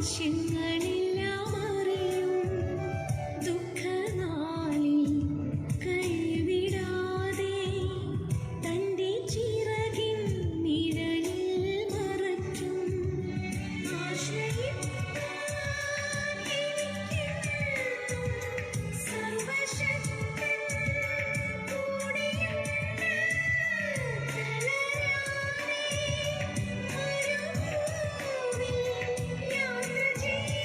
ആവശ്യങ്ങളെല്ലാം അറിയും ദുഃഖനാളിൽ കൈവിടാതെ തന്റെ ചിറകിൻ നിഴലിൽ മറയ്ക്കും ആശ്രയിക്കാൻ എനിക്കെന്നും സർവശക്തൻ കൂടെയുണ്ട് തളരാതെ മരുഭൂമിയിൽ യാത്ര ചെയ്യും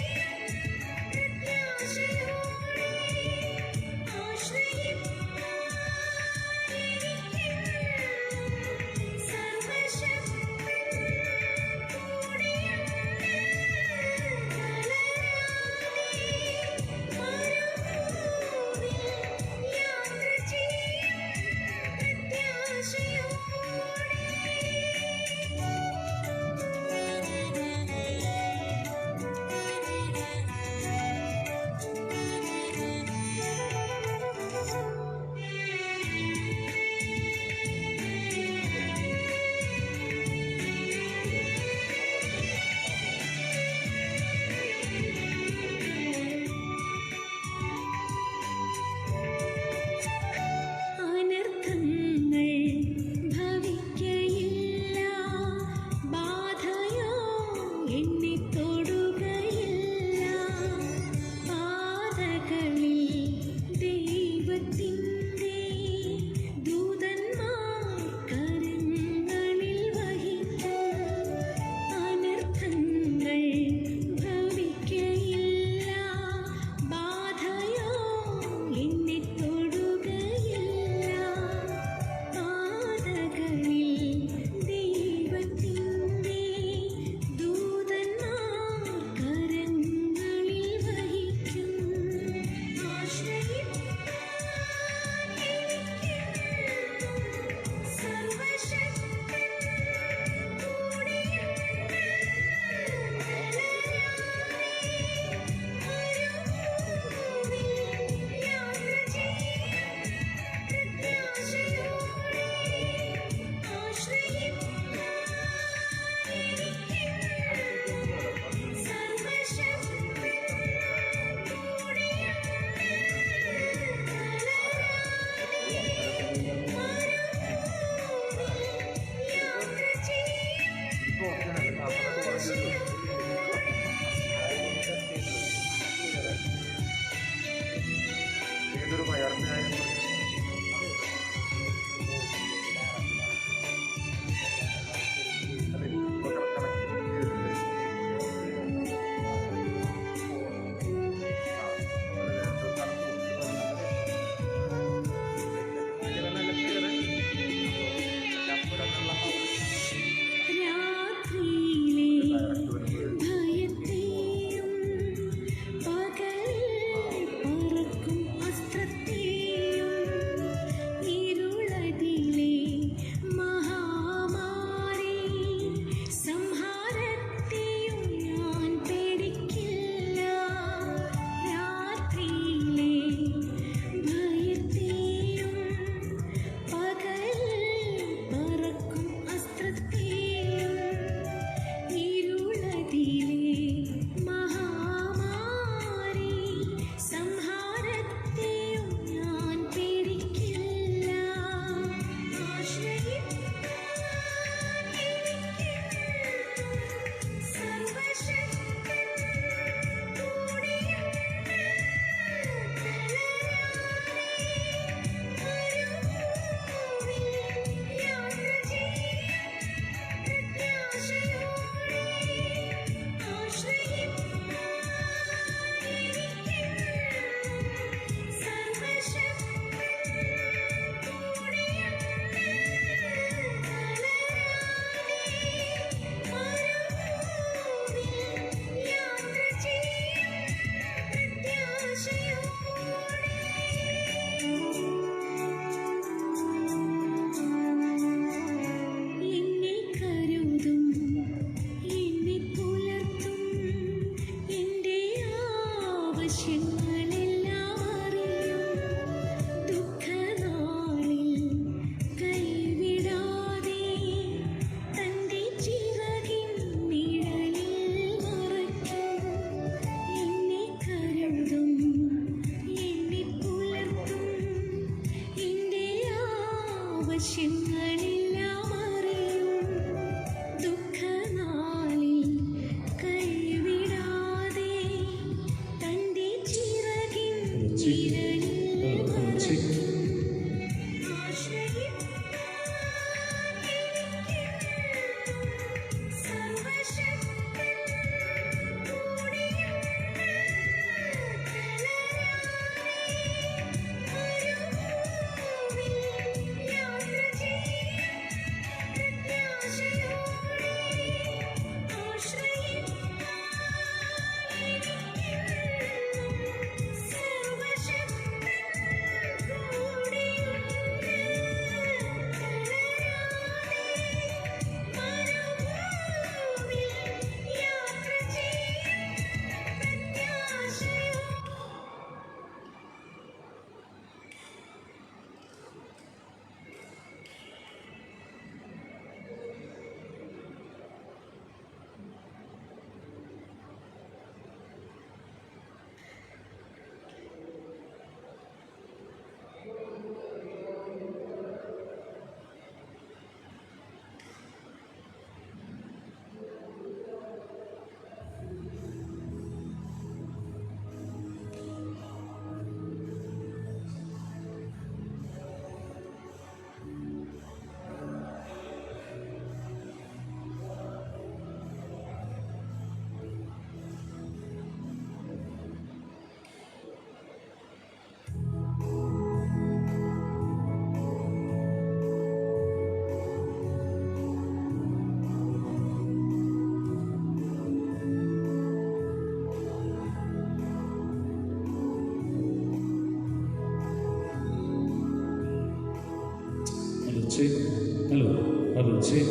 check.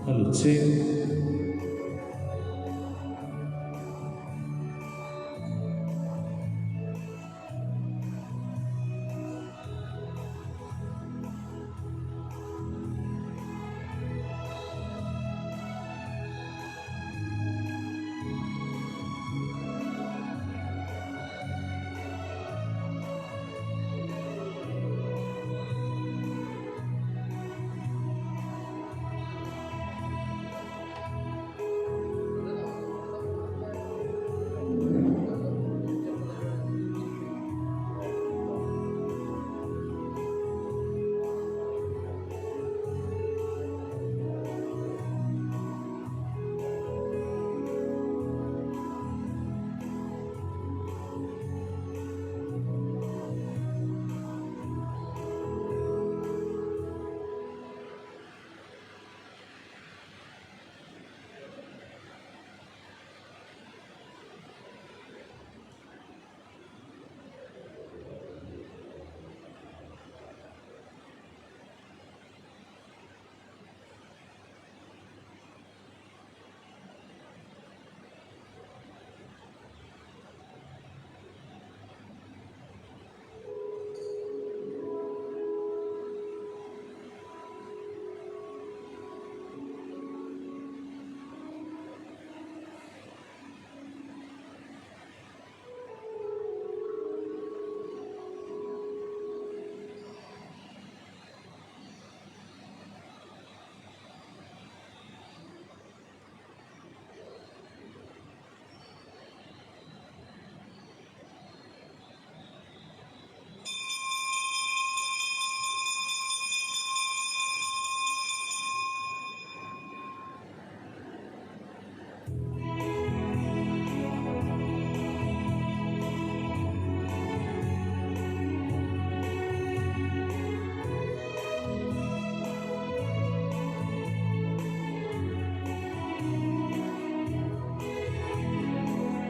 Hello, check.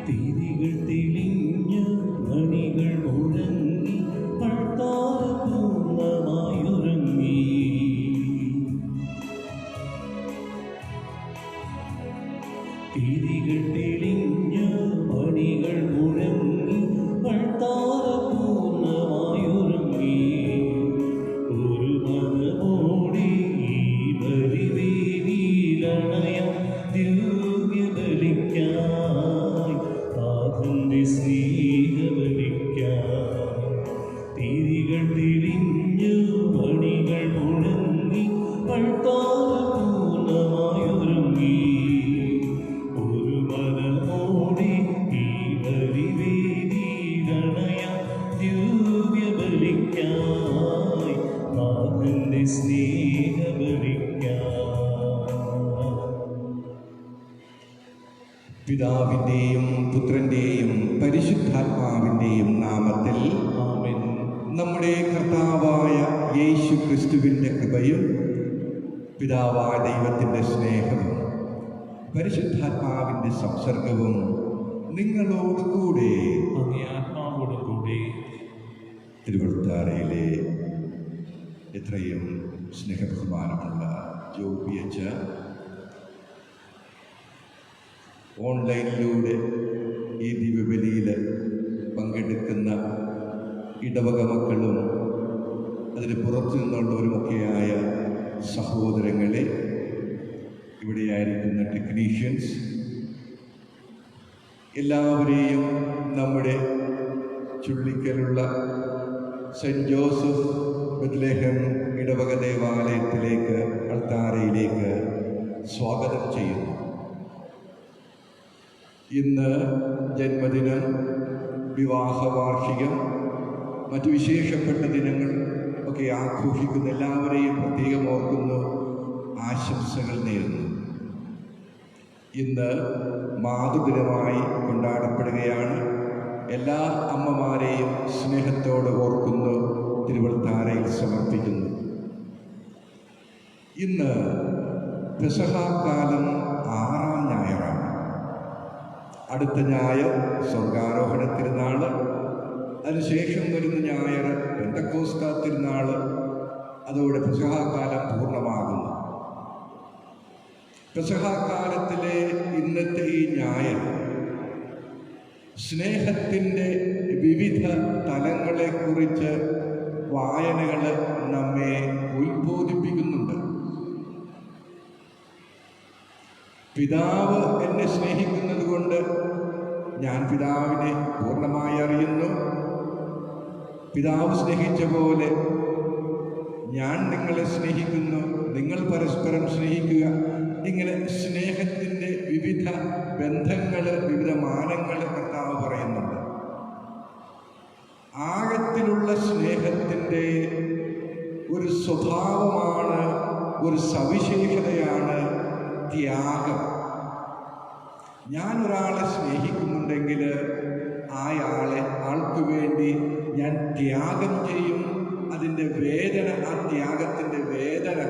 തിരികൾ തെളിഞ്ഞ മണികൾ മുഴങ്ങി പട്ടാര പൂർണ്ണമായുറങ്ങി. തിരികൾ തെളിഞ്ഞ മണികൾ മുഴങ്ങി പട്ടാര പൂർണ്ണമായുറങ്ങി. ഒരു മനമോടെ ഈ ബലിവേദിയിലണയാം ദിവ്യബലിക്കായി നാഥന്റെ സ്നേഹബലിക്കായി. തിരികൾ തെളിഞ്ഞു മണികൾ മുഴങ്ങി പട്ടാര പൂർണ്ണമായൊരുങ്ങി. ഒരു മനമോടെ ഈ ബലിവേദിയിലണയാം ദിവ്യബലിക്കായി നാഥന്റെ സ്നേഹബലിക്കായി. പിതാവിൻ്റെയും പുത്രൻ്റെയും പരിശുദ്ധാത്മാവിൻ്റെയും നാമത്തിൽ ആമേൻ. നമ്മുടെ കർത്താവായ യേശു ക്രിസ്തുവിൻ്റെ കൃപയും പിതാവായ ദൈവത്തിൻ്റെ സ്നേഹവും പരിശുദ്ധാത്മാവിൻ്റെ സംസർഗവും നിങ്ങളോടുകൂടെ. അങ്ങേ ആത്മാവോടും കൂടി. തിരുവഴുത്താറയിലെ എത്രയും സ്നേഹബഹുമാനമുള്ള ജോബി അച്ഛ, ഓൺലൈനിലൂടെ ഈ ദിവ്യബലിയിൽ പങ്കെടുക്കുന്ന ഇടവക മക്കളും അതിന് പുറത്തു നിന്നുള്ളവരുമൊക്കെയായ സഹോദരങ്ങളെ, ഇവിടെയായിരിക്കുന്ന ടെക്നീഷ്യൻസ്, എല്ലാവരെയും നമ്മുടെ ചുള്ളിക്കലുള്ള സെൻറ്റ് ജോസഫ് ബെത്ലഹേം ഇടവക ദേവാലയത്തിലേക്ക്, അൾത്താരയിലേക്ക് സ്വാഗതം ചെയ്യുന്നു. ഇന്ന് ജന്മദിനം, വിവാഹ വാർഷികം, മറ്റു വിശേഷപ്പെട്ട ദിനങ്ങൾ ഒക്കെ ആഘോഷിക്കുന്ന എല്ലാവരെയും പ്രത്യേകം ഓർക്കുന്നു, ആശംസകൾ നേരുന്നു. ഇന്ന് മാതൃദിനമായി കൊണ്ടാടപ്പെടുകയാണ്. എല്ലാ അമ്മമാരെയും സ്നേഹത്തോടെ ഓർക്കുന്നു, തിരുവഴുത്താരയിൽ സമർപ്പിക്കുന്നു. ഇന്ന് പെസഹാകാലം 6-ാം ഞായറാണ്. അടുത്ത ഞായർ സ്വർഗാരോഹണ തിരുനാൾ, അതിനുശേഷം വരുന്ന ഞായർ പെന്തക്കോസ്ത തിരുനാൾ, അതോടെ പെസഹാകാലം പൂർണ്ണമാകുന്നു. പെസഹാകാലത്തിലെ ഇന്നത്തെ ഈ ഞായർ സ്നേഹത്തിൻ്റെ വിവിധ തലങ്ങളെക്കുറിച്ച് വായനകൾ നമ്മെ ഉത്ബോധിപ്പിക്കുന്നുണ്ട്. പിതാവ് എന്നെ സ്നേഹിക്കുന്നത് കൊണ്ട് ഞാൻ പിതാവിനെ പൂർണ്ണമായി അറിയുന്നു. പിതാവ് സ്നേഹിച്ച പോലെ ഞാൻ നിങ്ങളെ സ്നേഹിക്കുന്നു, നിങ്ങൾ പരസ്പരം സ്നേഹിക്കുക. ഇങ്ങനെ സ്നേഹത്തിൻ്റെ വിവിധ ബന്ധങ്ങൾ, വിവിധ മാനങ്ങൾ കർത്താവ് പറയുന്നുണ്ട്. ആഴത്തിലുള്ള സ്നേഹത്തിൻ്റെ ഒരു സ്വഭാവമാണ്, ഒരു സവിശേഷതയാണ് ത്യാഗം. ഞാൻ ഒരാളെ സ്നേഹിക്കുന്നുണ്ടെങ്കിൽ ആൾക്ക് വേണ്ടി ഞാൻ ത്യാഗം ചെയ്യും. അതിൻ്റെ വേദന, ആ ത്യാഗത്തിൻ്റെ വേദന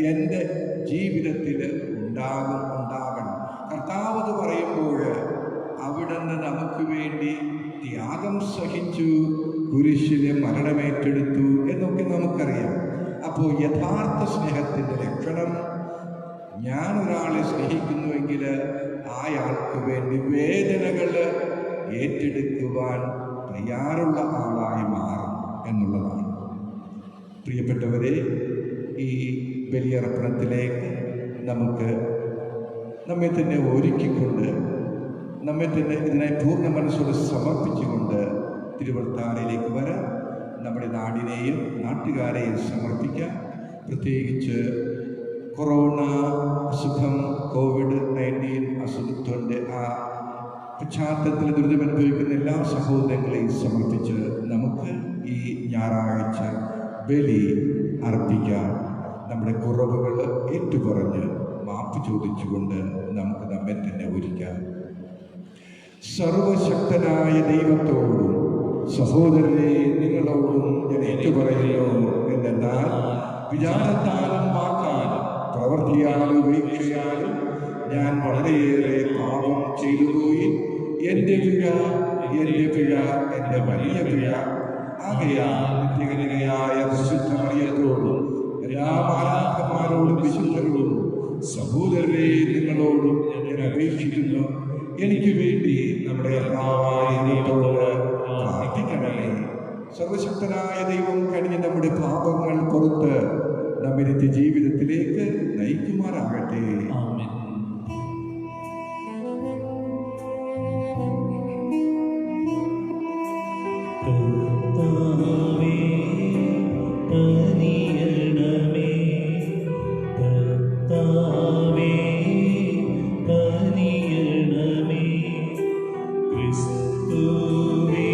എൻ്റെ ജീവിതത്തിൽ ഉണ്ടാകണം. കർത്താവ് അത് പറയുമ്പോൾ അവിടുന്ന് നമുക്ക് വേണ്ടി ത്യാഗം സഹിച്ചു, കുരിശിലെ മരണമേറ്റെടുത്തു എന്നൊക്കെ നമുക്കറിയാം. അപ്പോൾ യഥാർത്ഥ സ്നേഹത്തിൻ്റെ ലക്ഷണം, ഞാൻ ഒരാളെ സ്നേഹിക്കുന്നുവെങ്കിൽ ആൾക്ക് വേണ്ടി വേദനകൾ ഏറ്റെടുക്കുവാൻ തയ്യാറുള്ള ആളായി മാറും എന്നുള്ളതാണ്. പ്രിയപ്പെട്ടവരെ, ഈ ബലിയർപ്പണത്തിലേക്ക് നമുക്ക് നമ്മെ തന്നെ ഒരുക്കിക്കൊണ്ട്, നമ്മെ തന്നെ ഇതിനെ പൂർണ്ണ മനസ്സോടെ സമർപ്പിച്ചുകൊണ്ട് തിരുവത്താറിലേക്ക് വരാം. നമ്മുടെ നാടിനെയും നാട്ടുകാരെയും സമർപ്പിക്കാം. പ്രത്യേകിച്ച് കൊറോണ അസുഖം, COVID-19 അസുഖത്തിൻ്റെ ആ പശ്ചാത്തലത്തിൽ ദുരിതമനുഭവിക്കുന്ന എല്ലാ സഹോദരങ്ങളെയും സമർപ്പിച്ച് നമുക്ക് ഈ ഞായറാഴ്ച ബലി അർപ്പിക്കാം. നമ്മുടെ കുറവുകൾ ഏറ്റുപറഞ്ഞ് മാപ്പ് ചോദിച്ചുകൊണ്ട് നമുക്ക് നമ്മെ തന്നെ ഒരുക്കാം. സർവശക്തനായ ദൈവത്തോടും സഹോദരനെ നിങ്ങളോടും ഞാൻ ഏറ്റുപറയുന്നു. എന്നാൽ വിചാരത്താലും വാക്കാലും പ്രവൃത്തിയാലും വീക്ഷയാലും ഞാൻ വളരെയേറെ പാപം ചെയ്തുപോയി. എൻ്റെ പിഴ, എൻ്റെ വലിയ പിഴ. ആകയാൽ നിത്യകന്യകയായ പരിശുദ്ധ മറിയത്തോടും എല്ലാ മാലാഖമാരോടും വിശുദ്ധരോടും സഹോദരരെ നിങ്ങളോടും ഞാൻ അപേക്ഷിക്കുന്നു, എനിക്ക് വേണ്ടി നമ്മുടെ കർത്താവായ ദൈവത്തോട് പ്രാർത്ഥിക്കണമേ. സർവശക്തനായ ദൈവം കഴിഞ്ഞ് നമ്മുടെ പാപങ്ങൾ പുറത്ത് നമ്മെ നിത്യജീവിതത്തിലേക്ക് നയിക്കുമാറാകട്ടെ. ആമേൻ. കർത്താവേ കനിയണമേ, കർത്താവേ കനിയണമേ, ക്രിസ്തുവേ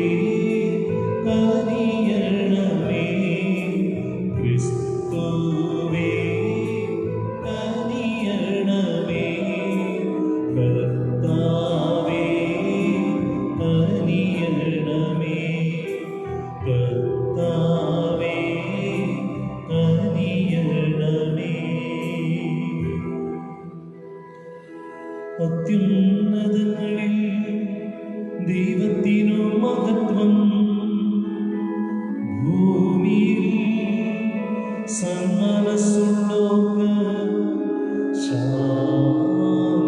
കനിയണമേ, ക്രിസ്തുവേ കനിയണമേ, കർത്താവേ കനിയണമേ, കർത്താവേ കനിയണമേ. അത്യുന്നതങ്ങളിൽ ദൈവത്തിനു മഹത്വം, ഭൂമിയിൽ സന്മനസ്സുള്ളോർക്ക് ശാന്തിയുമേ.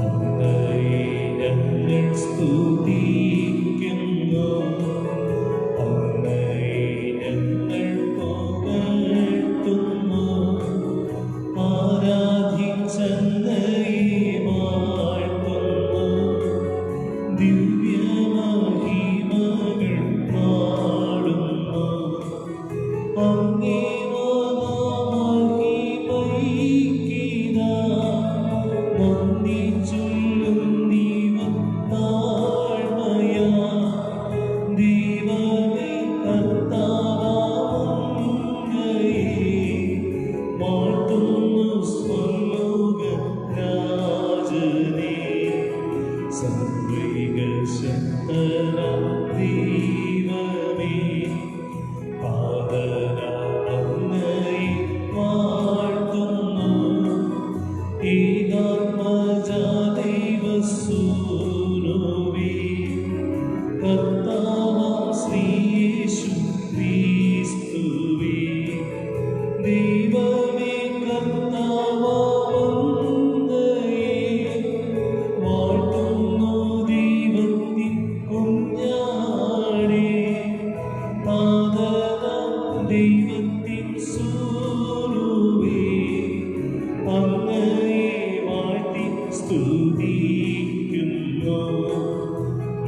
അങ്ങയെ ഞങ്ങൾ സ്തുതിക്കുന്നു, അങ്ങയെ ഞങ്ങൾ പുകഴ്ത്തുന്നു, ദൈവത്തിൻ സ്വരൂപേ അങ്ങയെ വാഴ്ത്തി സ്തുതിക്കുന്നു.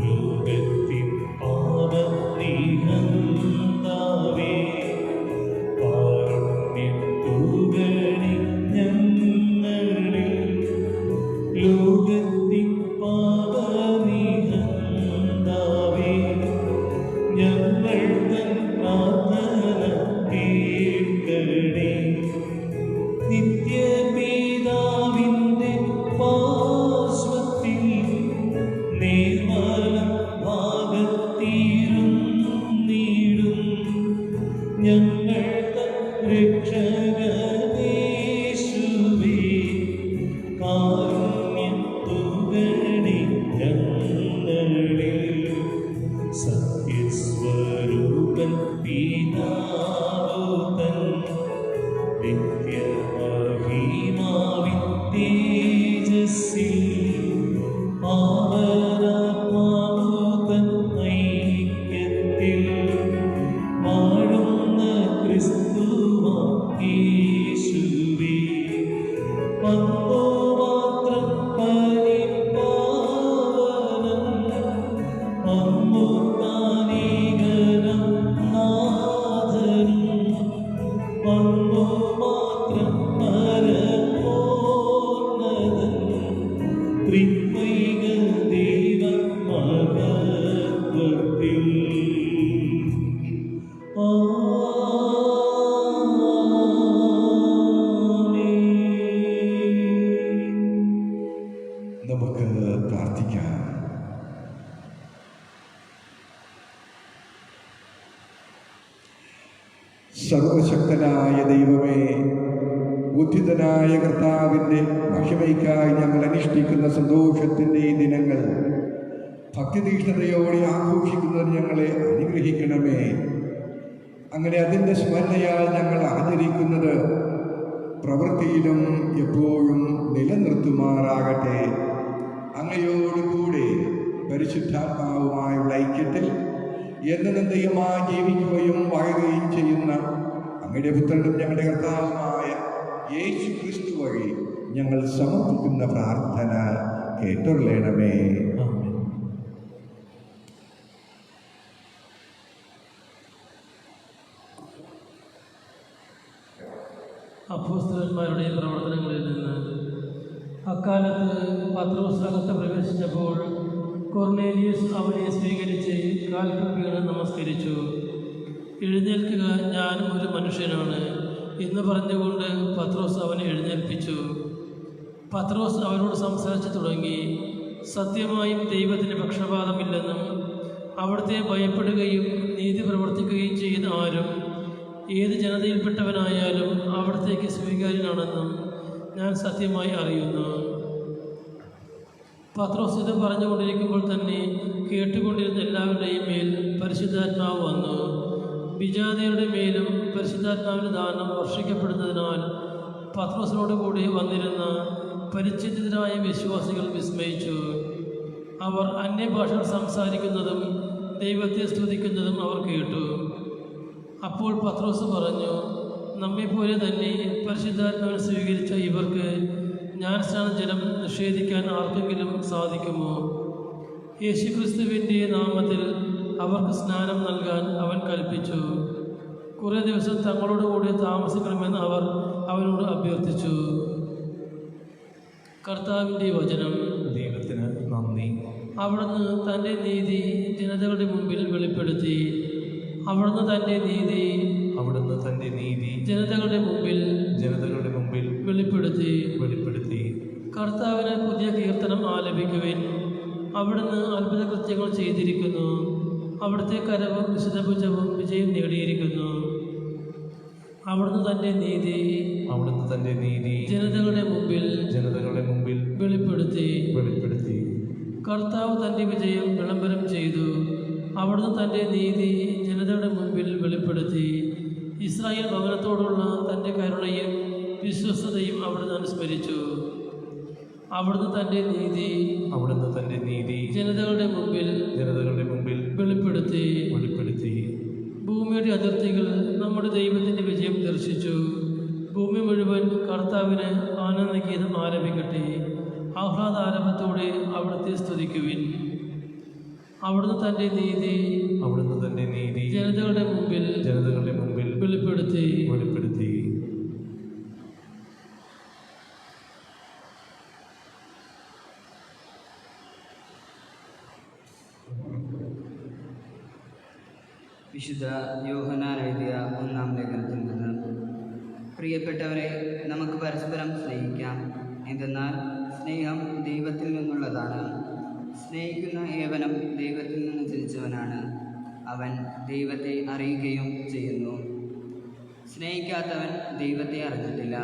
ലോകത്തിൻ പാപനിഹന്താവേ കാരുണ്യം തൂകണേ ഞങ്ങളിൽ. ലോകത്തിൻ പാപനിഹന്താവേ ഞങ്ങൾ തൻ പ്രാർത്ഥന കേൾക്കണേ. നിത്യപിതാവിന്റെ പാർശ്വത്തിൽ നേർവലം ഭാഗത്തിരുന്നിടും ഞങ്ങൾ തൻ രക്ഷകനേശുവേ കാരുണ്യം തൂകണേ ഞങ്ങളിൽ. സത്യസ്വരൂപൻ പിതാവുതൻ നിത്യമഹിമാവിൻ തേജസ്സിൽ പാവനാത്മാവുതൻ ഐക്യത്തിൽ വാഴുന്ന ക്രിസ്തുവാം യേശുവേ വന്നു മാത്രം പരിപാവനം വന്നു താനീകനം നാഥനും വന്നു മാത്രം പരമോന്നതൻ ത്രിത്വൈക ദൈവ മഹത്വത്തിൽ. നമുക്ക് പ്രാർത്ഥിക്കാം. സർവശക്തനായ ദൈവമേ, ഉദ്ധിതനായ കർത്താവിൻ്റെ മഹിമയ്ക്കായി ഞങ്ങൾ അനുഷ്ഠിക്കുന്ന സന്തോഷത്തിൻ്റെ ഈ ദിനങ്ങൾ ഭക്തിതീഷ്ണതയോടെ ആഘോഷിക്കുന്നതിന് ഞങ്ങളെ അനുഗ്രഹിക്കണമേ. അങ്ങനെ അതിൻ്റെ സ്മരണയാൽ ഞങ്ങൾ ആചരിക്കുന്നത് പ്രവൃത്തിയിലും എപ്പോഴും നിലനിർത്തുമാറാകട്ടെ. അങ്ങയോടുകൂടെ പരിശുദ്ധാത്മാവുമായുള്ള ഐക്യത്തിൽ എന്നതെന്തയുമായി ജീവിക്കുകയും വാഴുകയും ചെയ്യുന്ന അങ്ങയുടെ പുത്രനും ഞങ്ങളുടെ കർത്താവുമായ യേശു ക്രിസ്തു വഴി ഞങ്ങൾ സമർപ്പിക്കുന്ന പ്രാർത്ഥന കേട്ടുള്ളണമേ. അപ്പോസ്തലന്മാരുടെ പ്രവർത്തനങ്ങളിൽ നിന്ന് അക്കാലത്ത് പത്രോസ് അകത്ത് പ്രവേശിച്ചപ്പോൾ കൊർണേലിയസ് അവനെ സ്വീകരിച്ച് കാൽക്കൽ വീണ് നമസ്കരിച്ചു. എഴുന്നേൽക്കുക, ഞാനും ഒരു മനുഷ്യനാണ് എന്ന് പറഞ്ഞുകൊണ്ട് പത്രോസ് അവനെ എഴുന്നേൽപ്പിച്ചു. പത്രോസ് അവനോട് സംസാരിച്ചു തുടങ്ങി. സത്യമായും ദൈവത്തിന് പക്ഷപാതമില്ലെന്നും അവിടുത്തെ ഭയപ്പെടുകയും നീതി പ്രവർത്തിക്കുകയും ചെയ്യുന്ന ആരും ഏത് ജനതയിൽപ്പെട്ടവനായാലും അവിടത്തേക്ക് സ്വീകാര്യനാണെന്നും ഞാൻ സത്യമായി അറിയുന്നു. പത്രോസ് ഇത് പറഞ്ഞുകൊണ്ടിരിക്കുമ്പോൾ തന്നെ കേട്ടുകൊണ്ടിരുന്ന എല്ലാവരുടെയും മേൽ പരിശുദ്ധാത്മാവ് വന്നു. വിജാതയുടെ മേലും പരിശുദ്ധാത്മാവിൻ്റെ ദാനം വർഷിക്കപ്പെടുന്നതിനാൽ പത്രോസിനോട് കൂടി വന്നിരുന്ന പരിചിതരായ വിശ്വാസികൾ വിസ്മയിച്ചു. അവർ അന്യഭാഷകൾ സംസാരിക്കുന്നതും ദൈവത്തെ സ്തുതിക്കുന്നതും അവർ കേട്ടു. അപ്പോൾ പത്രോസ് പറഞ്ഞു, നമ്മെപ്പോലെ തന്നെ പരിശുദ്ധാത്മാവിനെ സ്വീകരിച്ച ഇവർക്ക് ജ്ഞാനസ്നാന ജലം നിഷേധിക്കാൻ ആർക്കെങ്കിലും സാധിക്കുമോ? യേശുക്രിസ്തുവിൻ്റെ നാമത്തിൽ അവർക്ക് സ്നാനം നൽകാൻ അവൻ കൽപ്പിച്ചു. കുറേ ദിവസം തങ്ങളോടുകൂടി താമസിക്കണമെന്ന് അവർ അവനോട് അഭ്യർത്ഥിച്ചു. കർത്താവിൻ്റെ വചനം. ദൈവത്തിന് നന്ദി. അവിടുന്ന് തൻ്റെ നീതി ജനതകളുടെ മുമ്പിൽ വെളിപ്പെടുത്തി. അവിടുന്ന് തൻ്റെ നീതി ജനതകളുടെ മുമ്പിൽ വെളിപ്പെടുത്തി. കർത്താവിന് പുതിയ കീർത്തനം ആലപിക്കുവിൻ. അവിടുന്ന് അത്ഭുത കൃത്യങ്ങൾ ചെയ്തിരിക്കുന്നു. അവിടുത്തെ കരവും വിശുദ്ധഭുജവും വിജയം നേടിയിരിക്കുന്നു. അവിടുന്ന് തൻ്റെ നീതി ജനതകളുടെ മുമ്പിൽ വെളിപ്പെടുത്തി. കർത്താവ് തൻ്റെ വിജയം വിളംബരം ചെയ്തു. അവിടുന്ന് തൻ്റെ നീതി ജനതയുടെ മുമ്പിൽ വെളിപ്പെടുത്തി. ഇസ്രായേൽ ഭവനത്തോടുള്ള തൻ്റെ കരുണയും വിശ്വസ്തതയും അവിടുന്ന് അനുസ്മരിച്ചു. അവിടുന്ന് തൻ്റെ നീതി ജനതകളുടെ മുമ്പിൽ വെളിപ്പെടുത്തി. ഭൂമിയുടെ അതിർത്തികൾ നമ്മുടെ നമ്മുടെ ദൈവത്തിൻ്റെ വിജയം ദർശിച്ചു. ഭൂമി മുഴുവൻ കർത്താവിന് ആനന്ദഗീതം ആലപിക്കട്ടെ. ആഹ്ലാദാരവത്തോടെ അവിടുത്തെ സ്തുതിക്കുവിൻ. അവിടുന്ന് തൻ്റെ നീതി ജനതകളുടെ മുമ്പിൽ വെളിപ്പെടുത്തി. വിശുദ്ധ യോഹന്നാൻ എഴുതിയ 1-ാം ലേഖനത്തിൽ നിന്ന്. പ്രിയപ്പെട്ടവരെ, നമുക്ക് പരസ്പരം സ്നേഹിക്കാം. എന്തെന്നാൽ സ്നേഹം ദൈവത്തിൽ നിന്നുള്ളതാണ്. സ്നേഹിക്കുന്ന ഏവനും ദൈവത്തിൽ നിന്ന് ജനിച്ചവനാണ്. അവൻ ദൈവത്തെ അറിയുകയും ചെയ്യുന്നു. സ്നേഹിക്കാത്തവൻ ദൈവത്തെ അറിഞ്ഞിട്ടില്ല,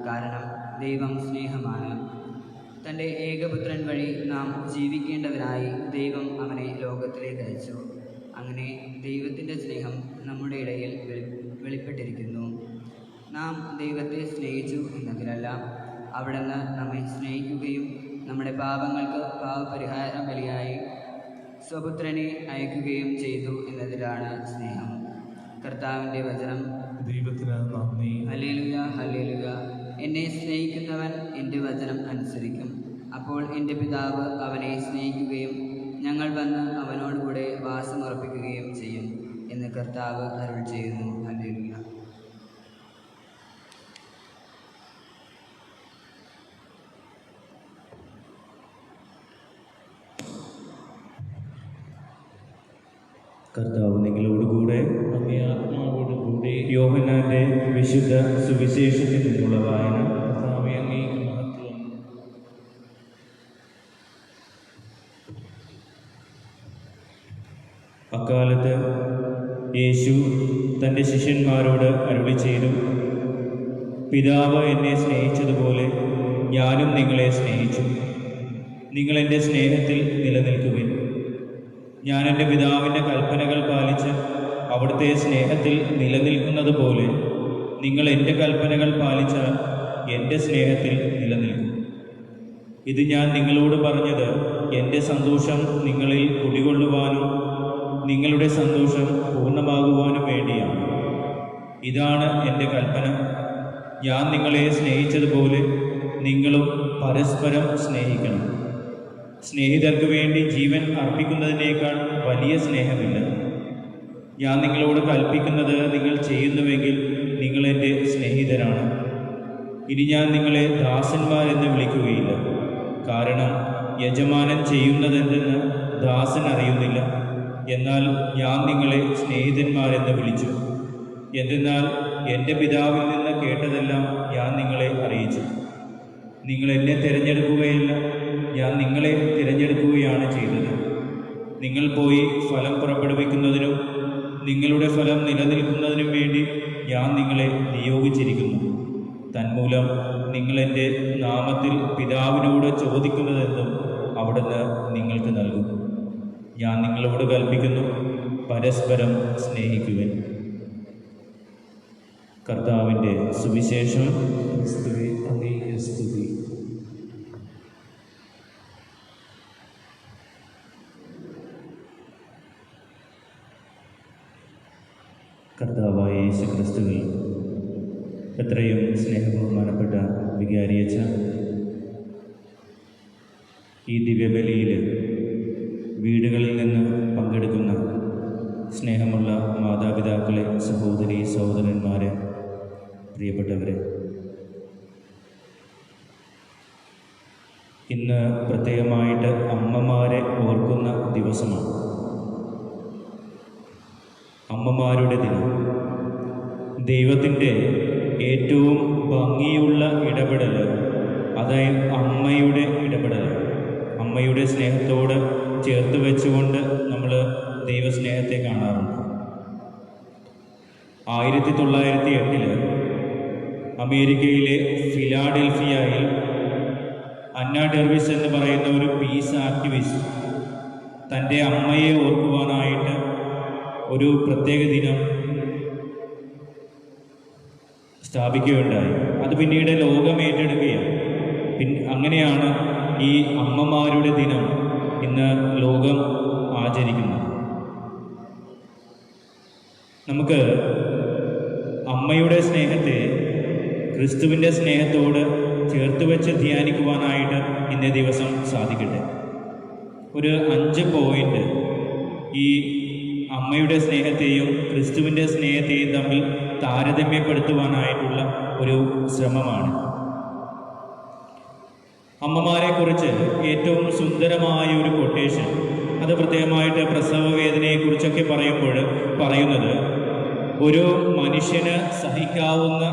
കാരണം ദൈവം സ്നേഹമാണ്. തൻ്റെ ഏകപുത്രൻ വഴി നാം ജീവിക്കേണ്ടവനായി ദൈവം അവനെ ലോകത്തിലേക്ക് അയച്ചു. അങ്ങനെ ദൈവത്തിൻ്റെ സ്നേഹം നമ്മുടെ ഇടയിൽ വെളിപ്പെട്ടിരിക്കുന്നു. നാം ദൈവത്തെ സ്നേഹിച്ചു എന്നതിലല്ല, അവിടുന്ന് നമ്മെ സ്നേഹിക്കുകയും നമ്മുടെ പാപങ്ങൾക്ക് പാപപരിഹാര ബലിയായി സ്വപുത്രനെ അയക്കുകയും ചെയ്തു എന്നതിലാണ് സ്നേഹം. കർത്താവിൻ്റെ വചനം. ദൈവത്തിന് നന്ദി. Hallelujah, hallelujah. എന്നെ സ്നേഹിക്കുന്നവൻ എൻ്റെ വചനം അനുസരിക്കും. അപ്പോൾ എൻ്റെ പിതാവ് അവനെ സ്നേഹിക്കുകയും ഞങ്ങൾ വന്ന് അവനോടുകൂടെ വാസമുറപ്പിക്കുകയും ചെയ്യും എന്ന് കർത്താവ് അരുൾ ചെയ്യുന്നു. ഹല്ലേലൂയ. കർത്താവ് നിങ്ങളോടുകൂടെ. അങ്ങേ ആത്മാവോടുകൂടെ. യോഹന്നാന്റെ വിശുദ്ധ സുവിശേഷത്തിൽ നിന്നുള്ള വായന. കർത്താവേ, അങ്ങേക്ക് മഹത്വം. അക്കാലത്ത് യേശു തൻ്റെ ശിഷ്യന്മാരോട് അരുളി ചെയ്തു, പിതാവ് എന്നെ സ്നേഹിച്ചതുപോലെ ഞാനും നിങ്ങളെ സ്നേഹിച്ചു. നിങ്ങൾ എൻ്റെ സ്നേഹത്തിൽ നിലനിൽക്കുവിൻ. ഞാൻ എൻ്റെ പിതാവിൻ്റെ കൽപ്പനകൾ പാലിച്ച് അവിടുത്തെ സ്നേഹത്തിൽ നിലനിൽക്കുന്നത് പോലെ നിങ്ങൾ എൻ്റെ കൽപ്പനകൾ പാലിച്ചാൽ എൻ്റെ സ്നേഹത്തിൽ നിലനിൽക്കും. ഇത് ഞാൻ നിങ്ങളോട് പറഞ്ഞത് എൻ്റെ സന്തോഷം നിങ്ങളിൽ കുടികൊള്ളുവാനും നിങ്ങളുടെ സന്തോഷം പൂർണ്ണമാകുവാനും വേണ്ടിയാണ്. ഇതാണ് എൻ്റെ കൽപ്പന: ഞാൻ നിങ്ങളെ സ്നേഹിച്ചതുപോലെ നിങ്ങളും പരസ്പരം സ്നേഹിക്കണം. സ്നേഹിതർക്ക് വേണ്ടി ജീവൻ അർപ്പിക്കുന്നതിനേക്കാൾ വലിയ സ്നേഹമില്ല. ഞാൻ നിങ്ങളോട് കൽപ്പിക്കുന്നത് നിങ്ങൾ ചെയ്യുന്നുവെങ്കിൽ നിങ്ങൾ എൻ്റെ സ്നേഹിതരാണ്. ഇനി ഞാൻ നിങ്ങളെ ദാസന്മാരെന്ന് വിളിക്കുകയില്ല, കാരണം യജമാനൻ ചെയ്യുന്നതെന്തെന്ന് ദാസൻ അറിയുന്നില്ല. എന്നാൽ ഞാൻ നിങ്ങളെ സ്നേഹിതന്മാരെന്ന് വിളിച്ചു. എന്തെന്നാൽ എൻ്റെ പിതാവിൽ നിന്ന് കേട്ടതെല്ലാം ഞാൻ നിങ്ങളെ അറിയിച്ചു. നിങ്ങൾ എന്നെ തിരഞ്ഞെടുക്കുകയല്ല, ഞാൻ നിങ്ങളെ തിരഞ്ഞെടുക്കുകയാണ് ചെയ്തത്. നിങ്ങൾ പോയി ഫലം പുറപ്പെടുവിക്കുന്നതിനും നിങ്ങളുടെ ഫലം നിലനിൽക്കുന്നതിനും വേണ്ടി ഞാൻ നിങ്ങളെ നിയോഗിച്ചിരിക്കുന്നു. തന്മൂലം നിങ്ങൾ എൻ്റെ നാമത്തിൽ പിതാവിനോട് ചോദിക്കുന്നതെന്തും അവിടുന്ന് നിങ്ങൾക്ക് നൽകും. ഞാൻ നിങ്ങളോട് കൽപ്പിക്കുന്നു, പരസ്പരം സ്നേഹിക്കുവിൻ. കർത്താവിൻ്റെ സുവിശേഷം. ക്രിസ്തുവേ, അങ്ങേക്ക് സ്തുതി. കർത്താവായ യേശു ക്രിസ്തുവിൽ എത്രയും സ്നേഹബഹുമാനപ്പെട്ട വികാരിയച്ച, ഈ ദിവ്യബലിയിൽ വീടുകളിൽ നിന്ന് പങ്കെടുക്കുന്ന സ്നേഹമുള്ള മാതാപിതാക്കളെ, സഹോദരി സഹോദരന്മാരെ, പ്രിയപ്പെട്ടവരെ, ഇന്ന് പ്രത്യേകമായിട്ട് അമ്മമാരെ ഓർക്കുന്ന ദിവസമാണ്. അമ്മമാരുടെ ദിനം. ദൈവത്തിൻ്റെ ഏറ്റവും ഭംഗിയുള്ള ഇടപെടൽ അതായത് അമ്മയുടെ ഇടപെടൽ. അമ്മയുടെ സ്നേഹത്തോട് ചേർത്ത് വെച്ചുകൊണ്ട് നമ്മൾ ദൈവസ്നേഹത്തെ കാണാറുണ്ട്. 1908 അമേരിക്കയിലെ ഫിലാഡൽഫിയയിൽ അന്ന ഡെർവിസ് എന്ന് പറയുന്ന ഒരു പീസ് ആക്ടിവിസ്റ്റ് തൻ്റെ അമ്മയെ ഓർക്കുവാനായിട്ട് ഒരു പ്രത്യേക ദിനം സ്ഥാപിക്കുകയുണ്ടായി. അത് പിന്നീട് ലോകം ഏറ്റെടുക്കുകയാണ്. അങ്ങനെയാണ് ഈ അമ്മമാരുടെ ദിനം ഇന്ന് ലോകം ആചരിക്കുന്നത്. നമുക്ക് അമ്മയുടെ സ്നേഹത്തെ ക്രിസ്തുവിൻ്റെ സ്നേഹത്തോട് ചേർത്ത് വെച്ച് ധ്യാനിക്കുവാനായിട്ട് ഇന്നേ ദിവസം സാധിക്കട്ടെ. ഒരു 5 പോയിന്റ് ഈ അമ്മയുടെ സ്നേഹത്തെയും ക്രിസ്തുവിൻ്റെ സ്നേഹത്തെയും തമ്മിൽ താരതമ്യപ്പെടുത്തുവാനായിട്ടുള്ള ഒരു ശ്രമമാണ്. അമ്മമാരെക്കുറിച്ച് ഏറ്റവും സുന്ദരമായ ഒരു കൊട്ടേഷൻ, അത് പ്രത്യേകമായിട്ട് പ്രസവ വേദനയെക്കുറിച്ചൊക്കെ പറയുന്നത് ഒരു മനുഷ്യന് സഹിക്കാവുന്ന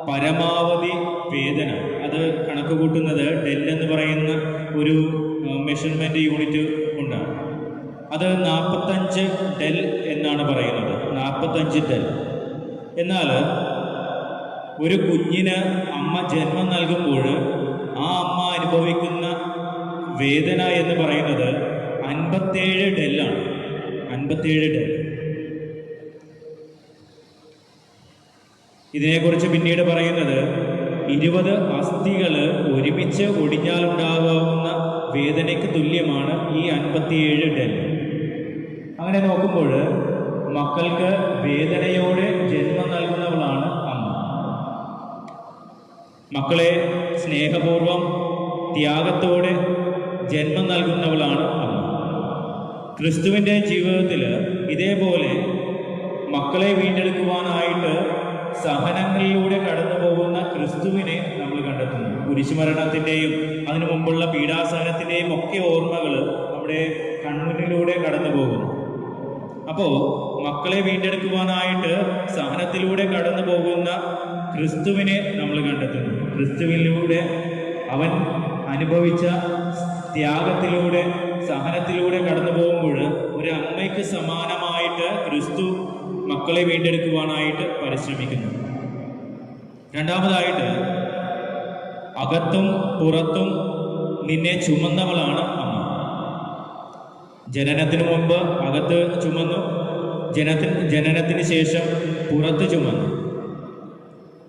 പരമാവധി വേദന, അത് കണക്ക് കൂട്ടുന്നത് ഡെൽ എന്ന് പറയുന്ന ഒരു മെഷർമെൻറ്റ് യൂണിറ്റ് കൊണ്ടാണ്. അത് 45 ഡെൽ എന്നാണ് പറയുന്നത്, 45 ഡെൽ. എന്നാൽ ഒരു കുഞ്ഞിന് അമ്മ ജന്മം നൽകുമ്പോൾ ആ അമ്മ അനുഭവിക്കുന്ന വേദന എന്ന് പറയുന്നത് 57 ഡെല്ലാണ്. 57 ഡെൽ. ഇതിനെക്കുറിച്ച് പിന്നീട് പറയുന്നത് 20 അസ്ഥികൾ ഒരുമിച്ച് ഒടിഞ്ഞാലുണ്ടാകാവുന്ന വേദനയ്ക്ക് തുല്യമാണ് ഈ 57 ഡെൽ. അങ്ങനെ നോക്കുമ്പോൾ മക്കൾക്ക് വേദനയോടെ ജന്മം നൽകുന്നവളാണ് അമ്മ. മക്കളെ സ്നേഹപൂർവം ത്യാഗത്തോടെ ജന്മം നൽകുന്നവളാണ് അമ്മ. ക്രിസ്തുവിൻ്റെ ജീവിതത്തിൽ ഇതേപോലെ മക്കളെ വീണ്ടെടുക്കുവാനായിട്ട് സഹനങ്ങളിലൂടെ കടന്നു പോകുന്ന ക്രിസ്തുവിനെ നമ്മൾ കണ്ടെത്തുന്നു. കുരിശുമരണത്തിൻ്റെയും അതിനു മുമ്പുള്ള പീഡാസഹനത്തിൻ്റെയും ഒക്കെ ഓർമ്മകൾ നമ്മുടെ കൺമുന്നിലൂടെ കടന്നു പോകുന്നു. അപ്പോൾ മക്കളെ വീണ്ടെടുക്കുവാനായിട്ട് സഹനത്തിലൂടെ കടന്നു പോകുന്ന ക്രിസ്തുവിനെ നമ്മൾ കണ്ടെത്തുന്നു. ക്രിസ്തുവിലൂടെ അവൻ അനുഭവിച്ച ത്യാഗത്തിലൂടെ സഹനത്തിലൂടെ കടന്നു പോകുമ്പോൾ ഒരു അമ്മയ്ക്ക് സമാനമായിട്ട് ക്രിസ്തു മക്കളെ വീണ്ടെടുക്കുവാനായിട്ട് പരിശ്രമിക്കുന്നു. രണ്ടാമതായിട്ട്, അകത്തും പുറത്തും നിന്നെ ചുമന്നവളാണ് അമ്മ. ജനനത്തിന് മുമ്പ് അകത്ത് ചുമന്നു, ജനനത്തിന് ശേഷം പുറത്ത് ചുമന്നു.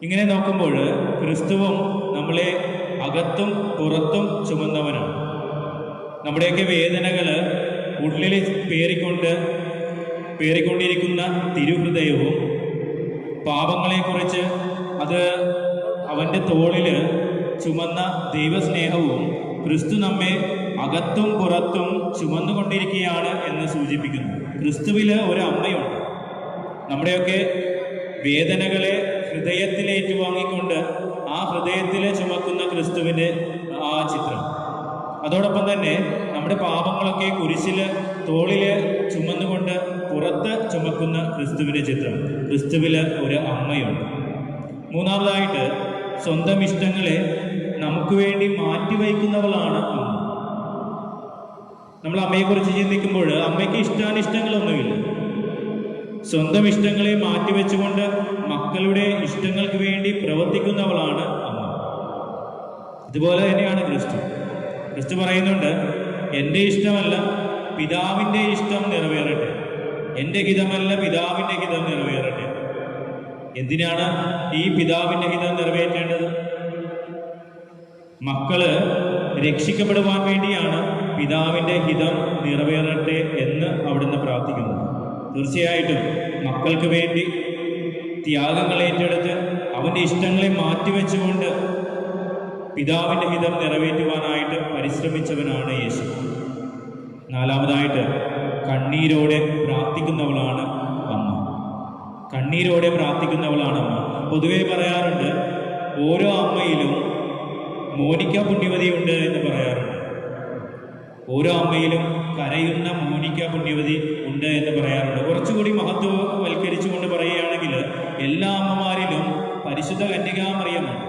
ഇങ്ങനെ നോക്കുമ്പോൾ ക്രിസ്തുവും നമ്മളെ അകത്തും പുറത്തും ചുമന്നവനാണ്. നമ്മുടെയൊക്കെ വേദനകൾ ഉള്ളിൽ പേറിക്കൊണ്ടിരിക്കുന്ന തിരുഹൃദയവും പാപങ്ങളെക്കുറിച്ച് അത് അവൻ്റെ തോളിൽ ചുമന്ന ദൈവസ്നേഹവും ക്രിസ്തു നമ്മെ അകത്തും പുറത്തും ചുമന്നുകൊണ്ടിരിക്കുകയാണ് എന്ന് സൂചിപ്പിക്കുന്നു. ക്രിസ്തുവിൽ ഒരു അമ്മയുണ്ട്. നമ്മുടെയൊക്കെ വേദനകളെ ഹൃദയത്തിൽ ഏറ്റുവാങ്ങിക്കൊണ്ട് ആ ഹൃദയത്തിൽ ചുമക്കുന്ന ക്രിസ്തുവിൻ്റെ ആ ചിത്രം. അതോടൊപ്പം തന്നെ നമ്മുടെ പാപങ്ങളൊക്കെ കുരിശിൽ തോളിൽ ചുമന്നുകൊണ്ട് പുറത്ത് ചുമക്കുന്ന ക്രിസ്തുവിൻ്റെ ചിത്രം. ക്രിസ്തുവിൽ ഒരു അമ്മയുണ്ട്. മൂന്നാമതായിട്ട്, സ്വന്തം ഇഷ്ടങ്ങളെ നമുക്ക് വേണ്ടി മാറ്റിവയ്ക്കുന്നവളാണ് അമ്മ. നമ്മൾ അമ്മയെക്കുറിച്ച് ചിന്തിക്കുമ്പോൾ അമ്മയ്ക്ക് ഇഷ്ടാനിഷ്ടങ്ങളൊന്നുമില്ല. സ്വന്തം ഇഷ്ടങ്ങളെ മാറ്റിവെച്ചുകൊണ്ട് മക്കളുടെ ഇഷ്ടങ്ങൾക്ക് വേണ്ടി പ്രവർത്തിക്കുന്നവളാണ് അമ്മ. ഇതുപോലെ തന്നെയാണ് ക്രിസ്തു. ക്രിസ്തു പറയുന്നുണ്ട്, എൻ്റെ ഇഷ്ടമല്ല പിതാവിൻ്റെ ഇഷ്ടം നിറവേറട്ടെ, എൻ്റെ ഹിതമല്ല പിതാവിൻ്റെ ഹിതം നിറവേറട്ടെ. എന്തിനാണ് ഈ പിതാവിൻ്റെ ഹിതം നിറവേറ്റേണ്ടത്? മക്കള് രക്ഷിക്കപ്പെടുവാൻ വേണ്ടിയാണ് പിതാവിൻ്റെ ഹിതം നിറവേറട്ടെ എന്ന് അവിടുന്ന് പ്രാർത്ഥിക്കുന്നത്. തീർച്ചയായിട്ടും മക്കൾക്ക് വേണ്ടി ത്യാഗങ്ങൾ ഏറ്റെടുത്ത് അവൻ്റെ ഇഷ്ടങ്ങളെ മാറ്റിവെച്ചുകൊണ്ട് പിതാവിൻ്റെ ഹിതം നിറവേറ്റുവാനായിട്ട് പരിശ്രമിച്ചവനാണ് യേശു. നാലാമതായിട്ട്, കണ്ണീരോടെ പ്രാർത്ഥിക്കുന്നവളാണ് അമ്മ. കണ്ണീരോടെ പ്രാർത്ഥിക്കുന്നവളാണ് അമ്മ. പൊതുവെ പറയാറുണ്ട്, ഓരോ അമ്മയിലും മോനിക്ക പുണ്യവതിയുണ്ട് എന്ന് പറയാറുണ്ട്. ഓരോ അമ്മയിലും കരയുന്ന മോനിക്ക പുണ്യവതി ഉണ്ട് എന്ന് പറയാറുണ്ട്. കുറച്ചുകൂടി മഹത്വവൽക്കരിച്ചുകൊണ്ട് പറയുകയാണെങ്കിൽ എല്ലാ അമ്മമാരിലും പരിശുദ്ധ കന്യകാമറിയമുണ്ട്.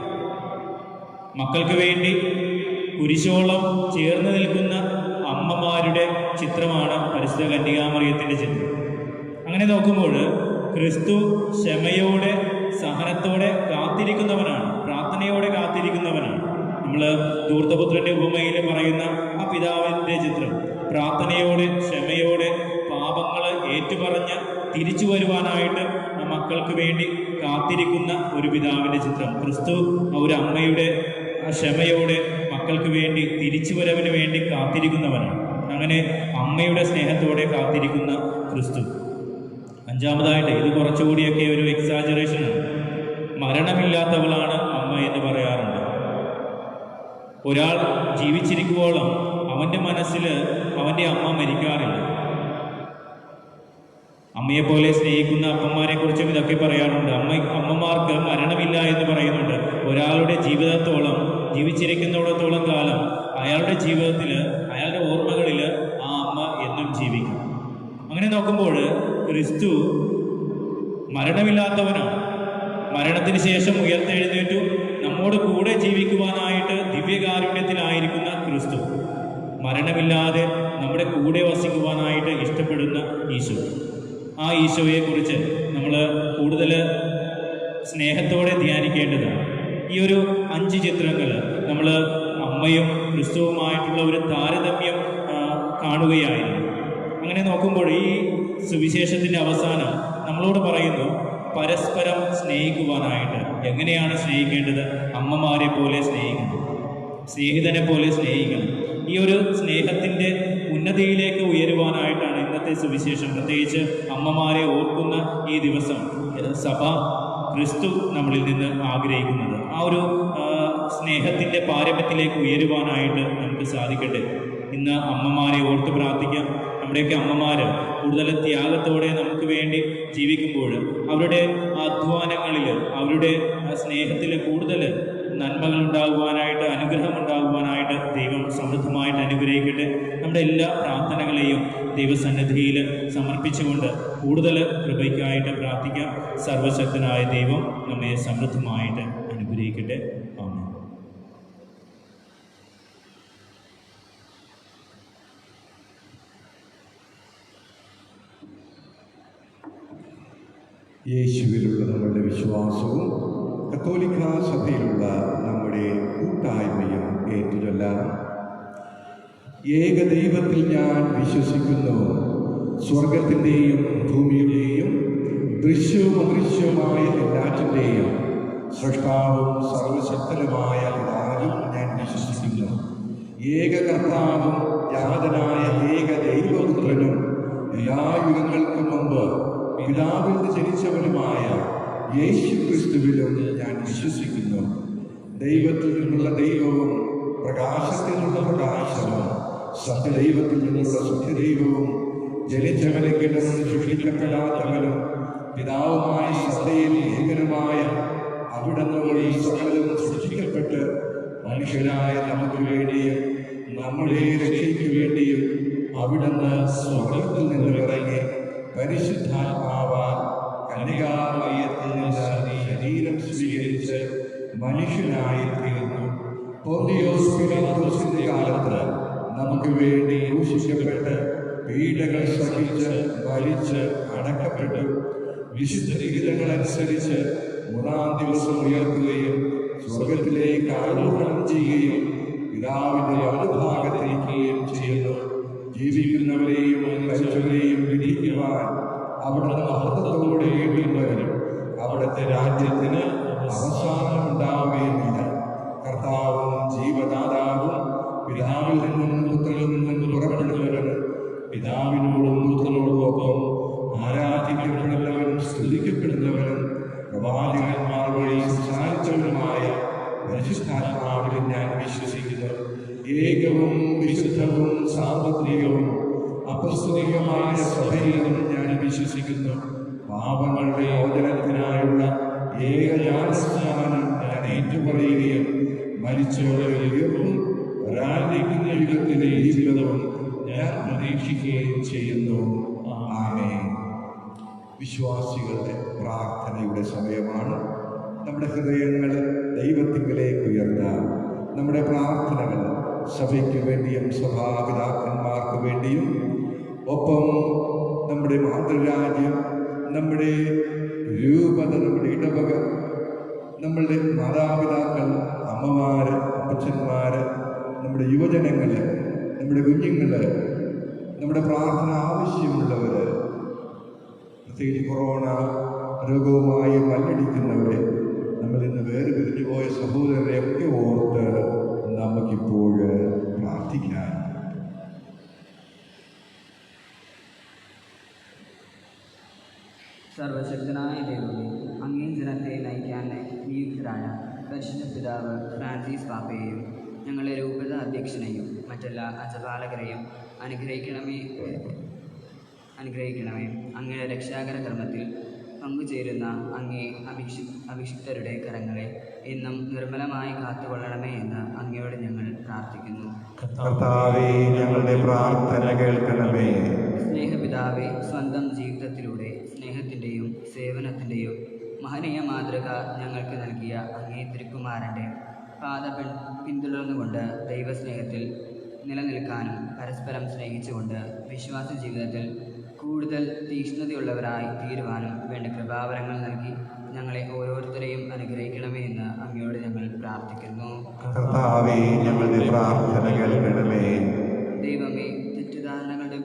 മക്കൾക്ക് വേണ്ടി കുരിശോളം ചേർന്ന് നിൽക്കുന്ന അമ്മമാരുടെ ചിത്രമാണ് പരിശുദ്ധ കന്യകാമറിയത്തിൻ്റെ ചിത്രം. അങ്ങനെ നോക്കുമ്പോൾ ക്രിസ്തു ക്ഷമയോടെ സഹനത്തോടെ കാത്തിരിക്കുന്നവനാണ്, പ്രാർത്ഥനയോടെ കാത്തിരിക്കുന്നവനാണ്. നമ്മൾ ധൂർത്തപുത്രൻ്റെ ഉപമയിൽ പറയുന്ന ആ പിതാവിൻ്റെ ചിത്രം പ്രാർത്ഥനയോടെ ക്ഷമയോടെ പാപങ്ങൾ ഏറ്റുപറഞ്ഞ് തിരിച്ചു വരുവാനായിട്ട് ആ മക്കൾക്ക് വേണ്ടി കാത്തിരിക്കുന്ന ഒരു പിതാവിൻ്റെ ചിത്രം. ക്രിസ്തു ഒരു അമ്മയുടെ ക്ഷമയോടെ മക്കൾക്ക് വേണ്ടി തിരിച്ചു വരവിന് വേണ്ടി കാത്തിരിക്കുന്നവനാണ്. അങ്ങനെ അമ്മയുടെ സ്നേഹത്തോടെ കാത്തിരിക്കുന്ന ക്രിസ്തു. അഞ്ചാമതായിട്ട്, ഇത് കുറച്ചുകൂടിയൊക്കെ ഒരു എക്സാജറേഷനാണ്, മരണമില്ലാത്തവളാണ് അമ്മ എന്ന് പറയാറുണ്ട്. ഒരാൾ ജീവിച്ചിരിക്കുവോളം അവൻ്റെ മനസ്സിൽ അവൻ്റെ അമ്മ മരിക്കാറില്ല. അമ്മയെപ്പോലെ സ്നേഹിക്കുന്ന അപ്പന്മാരെ കുറിച്ചും ഇതൊക്കെ പറയാറുണ്ട്. അമ്മമാർക്ക് മരണമില്ല എന്ന് പറയുന്നുണ്ട്. ഒരാളുടെ ജീവിതത്തോളം, ജീവിച്ചിരിക്കുന്നിടത്തോളം കാലം അയാളുടെ ജീവിതത്തിൽ, അയാളുടെ ഓർമ്മകളിൽ ആ അമ്മ എന്നും ജീവിക്കും. അങ്ങനെ നോക്കുമ്പോൾ ക്രിസ്തു മരണമില്ലാത്തവനാണ്. മരണത്തിന് ശേഷം ഉയർത്തെഴുന്നേറ്റു നമ്മോട് കൂടെ ജീവിക്കുവാനായിട്ട് ദിവ്യകാരുണ്യത്തിലായിരിക്കുന്ന ക്രിസ്തു, മരണമില്ലാതെ നമ്മുടെ കൂടെ വസിക്കുവാനായിട്ട് ഇഷ്ടപ്പെടുന്ന ഈശോ. ആ ഈശോയെക്കുറിച്ച് നമ്മൾ കൂടുതൽ സ്നേഹത്തോടെ ധ്യാനിക്കേണ്ടതാണ്. ഈ ഒരു 5 ചിത്രങ്ങൾ നമ്മൾ അമ്മയും ക്രിസ്തുവുമായിട്ടുള്ള ഒരു താരതമ്യം കാണുകയായിരുന്നു. അങ്ങനെ നോക്കുമ്പോൾ ഈ സുവിശേഷത്തിൻ്റെ അവസാനം നമ്മളോട് പറയുന്നു പരസ്പരം സ്നേഹിക്കുവാനായിട്ട്. എങ്ങനെയാണ് സ്നേഹിക്കേണ്ടത്? അമ്മമാരെ പോലെ സ്നേഹിക്കണം, സ്നേഹിതനെ പോലെ സ്നേഹിക്കണം. ഈ ഒരു സ്നേഹത്തിൻ്റെ ഉന്നതിയിലേക്ക് ഉയരുവാനായിട്ടാണ് ഇന്നത്തെ സുവിശേഷം, പ്രത്യേകിച്ച് അമ്മമാരെ ഓർക്കുന്ന ഈ ദിവസം സഭ, ക്രിസ്തു നമ്മളിൽ നിന്ന് ആഗ്രഹിക്കുന്നത്. ആ ഒരു സ്നേഹത്തിൻ്റെ പാരമ്യത്തിലേക്ക് ഉയരുവാനായിട്ട് നമുക്ക് സാധിക്കട്ടെ. ഇന്ന് അമ്മമാരെ ഓർത്ത് പ്രാർത്ഥിക്കാം. നമ്മുടെയൊക്കെ അമ്മമാർ കൂടുതൽ ത്യാഗത്തോടെ നമുക്ക് വേണ്ടി ജീവിക്കുമ്പോൾ അവരുടെ അധ്വാനങ്ങളിൽ, അവരുടെ സ്നേഹത്തിൽ കൂടുതൽ നന്മകൾ ഉണ്ടാകുവാനായിട്ട്, അനുഗ്രഹം ഉണ്ടാകുവാനായിട്ട് ദൈവം സമൃദ്ധമായിട്ട് അനുഗ്രഹിക്കട്ടെ. നമ്മുടെ എല്ലാ പ്രാർത്ഥനകളെയും ദൈവസന്നിധിയിൽ സമർപ്പിച്ചുകൊണ്ട് കൂടുതൽ കൃപയ്ക്കായിട്ട് പ്രാർത്ഥിക്കാം. സർവശക്തനായ ദൈവം നമ്മെ സമൃദ്ധമായിട്ട് അനുഗ്രഹിക്കട്ടെ. ആമേൻ. യേശുവിലുള്ള നമ്മുടെ വിശ്വാസവും കത്തോലിക്ക സഭയിലുള്ള നമ്മുടെ കൂട്ടായ്മയും ഏറ്റുചൊല്ലാം. ഏകദൈവത്തിൽ ഞാൻ വിശ്വസിക്കുന്നു. സ്വർഗത്തിൻ്റെയും ഭൂമിയുടെയും ദൃശ്യവും അദൃശ്യവുമായ എല്ലാറ്റിൻ്റെയും സൃഷ്ടാവും സർവശക്തനുമായ പിതാവിൽ ഞാൻ വിശ്വസിക്കുന്നു. ഏക കർത്താവും യാതനായ ഏക ദൈവപുത്രനും എല്ലാ യുഗങ്ങൾക്കും മുമ്പ് പിതാവിൽ നിന്ന് ജനിച്ചവനുമായ യേശു ക്രിസ്തുവിലും ഞാൻ വിശ്വസിക്കുന്നു. ദൈവത്തിൽ നിന്നുള്ള ദൈവവും പ്രകാശത്തിൽ നിന്നുള്ള പ്രകാശവും സത്യദൈവത്തിൽ നിന്നുള്ള സത്യദൈവവും ജനിച്ചവനെങ്കിലും സൃഷ്ടിക്കപ്പെടാത്തവനും പിതാവുമായ സത്തയിൽ ഏകനുമായ അവിടുന്ന് വഴി സകലവും സൃഷ്ടിക്കപ്പെട്ട് മനുഷ്യരായ നമുക്ക് വേണ്ടിയും നമ്മുടെ രക്ഷയ്ക്ക് വേണ്ടിയും അവിടുന്ന് സ്വർഗത്തിൽ നിന്ന് ഇറങ്ങി പരിശുദ്ധാത്മാവാൻ കന്യകാമറിയത്തിൽ നിന്ന് ശരീരം സ്വീകരിച്ച് മനുഷ്യനായി തീർന്നു. പോന്തിയോസ് പീലാത്തോസിന്റെ കാലത്ത് നമുക്ക് വേണ്ടി ക്രൂശിക്കപ്പെട്ട് പീഡകൾ സഹിച്ച് മരിച്ച് അടക്കപ്പെട്ടു. വിശുദ്ധ ലിഖിതങ്ങളനുസരിച്ച് 3-ാം ദിവസം ഉയർത്തുകയും സ്വർഗത്തിലേക്ക് ആരോഹണം ചെയ്യുകയും പിതാവിന്റെ വലതുഭാഗത്തിരിക്കുകയും ചെയ്യുന്നു. ജീവിക്കുന്നവരെയും മരിച്ചവരെയും വിധിക്കുവാൻ അവിടുന്ന് മഹത്വത്തോടെ വീണ്ടും വരും. അവിടുത്തെ രാജ്യത്തിന് അവസാനം ഉണ്ടാവുകയുമില്ല. കർത്താവും ജീവദാതാവും പിതാവിൽ നിന്നും പുത്രനിൽ നിന്നും പുറപ്പെടുന്നവരും പിതാവിനോടും പുത്രനോടുമൊപ്പം ആരാധിക്കപ്പെടുന്നവരും സ്തുതിക്കപ്പെടുന്നവരും പ്രവാചകന്മാർ വഴി സംസാരിച്ചവരുമായ പരിശുദ്ധാത്മാവിൽ ഞാൻ വിശ്വസിക്കുന്നു. ഏകവും വിശുദ്ധവും സാർവത്രികവും അപസ്തലികമായ സഭയിലും ഞാൻ വിശ്വസിക്കുന്നു. പാപങ്ങളുടെ മോചനത്തിനായുള്ള ഏകജാതസ്നാനം ഞാൻ ഏറ്റുപറയുകയും മരിച്ചവരുടെ ഉയർവും വരാനിരിക്കുന്ന യുഗത്തിലെ ജീവിതവും ഞാൻ പ്രതീക്ഷിക്കുകയും ചെയ്യുന്നു. ആമേൻ. വിശ്വാസികളുടെ പ്രാർത്ഥനയുടെ സമയമാണ്. നമ്മുടെ ഹൃദയങ്ങൾ ദൈവത്തിങ്കിലേക്ക് ഉയർത്താം. നമ്മുടെ പ്രാർത്ഥനകൾ സഭയ്ക്ക് വേണ്ടിയും സഭാപിതാക്കന്മാർക്ക് വേണ്ടിയും, ഒപ്പം നമ്മുടെ മാതൃരാജ്യം, നമ്മുടെ രൂപത, നമ്മുടെ ഇടവക, നമ്മളുടെ മാതാപിതാക്കൾ, അമ്മമാർ, അപ്പച്ചന്മാർ, നമ്മുടെ യുവജനങ്ങൾ, നമ്മുടെ കുഞ്ഞുങ്ങൾ, നമ്മുടെ പ്രാർത്ഥന ആവശ്യമുള്ളവർ, പ്രത്യേകിച്ച് കൊറോണ രോഗവുമായി മല്ലടിക്കുന്നവരെ, നമ്മൾ ഇന്ന് വേറെ പിരിഞ്ഞുപോയ സഹോദരരെ ഒക്കെ ഓർത്ത് നമുക്കിപ്പോൾ പ്രാർത്ഥിക്കാം. സർവശക്തനായ ദൈവമേ, അങ്ങേ ജനത്തെ നയിക്കാൻ നിയുക്തരായ പരിശുദ്ധ പിതാവ് ഫ്രാൻസിസ് പാപ്പയെയും ഞങ്ങളുടെ രൂപത അധ്യക്ഷനെയും മറ്റെല്ലാ അജപാലകരെയും അനുഗ്രഹിക്കണമേ. അങ്ങയുടെ രക്ഷാകര കർമ്മത്തിൽ പങ്കുചേരുന്ന അങ്ങേ അഭിഷിക്തരുടെ കരങ്ങളെ എന്നും നിർമ്മലമായി കാത്തുകൊള്ളണമേ എന്ന് അങ്ങയോട് ഞങ്ങൾ പ്രാർത്ഥിക്കുന്നു. കർത്താവേ, ഞങ്ങളുടെ പ്രാർത്ഥന കേൾക്കണമേ. സ്നേഹപിതാവെ, സ്വന്തം ജീവിതത്തിലൂടെ സ്നേഹത്തിൻ്റെയും സേവനത്തിൻ്റെയും മഹനീയ മാതൃക ഞങ്ങൾക്ക് നൽകിയ അങ്ങേ തിരുക്കുമാരൻ്റെ പാത പിന്തുടർന്നുകൊണ്ട് ദൈവസ്നേഹത്തിൽ നിലനിൽക്കാനും പരസ്പരം സ്നേഹിച്ചുകൊണ്ട് വിശ്വാസ ജീവിതത്തിൽ കൂടുതൽ തീക്ഷ്ണതയുള്ളവരായി തീരുവാനും വേണ്ട കൃപാവരങ്ങൾ നൽകി ഞങ്ങളെ ഓരോരുത്തരെയും അനുഗ്രഹിക്കണമേ എന്ന് അങ്ങയോട് ഞങ്ങൾ പ്രാർത്ഥിക്കുന്നു. കർത്താവേ, ഞങ്ങളുടെ പ്രാർത്ഥന കേൾക്കണമേ. ദൈവമേ, തെറ്റിദ്ധാരണകളുടെ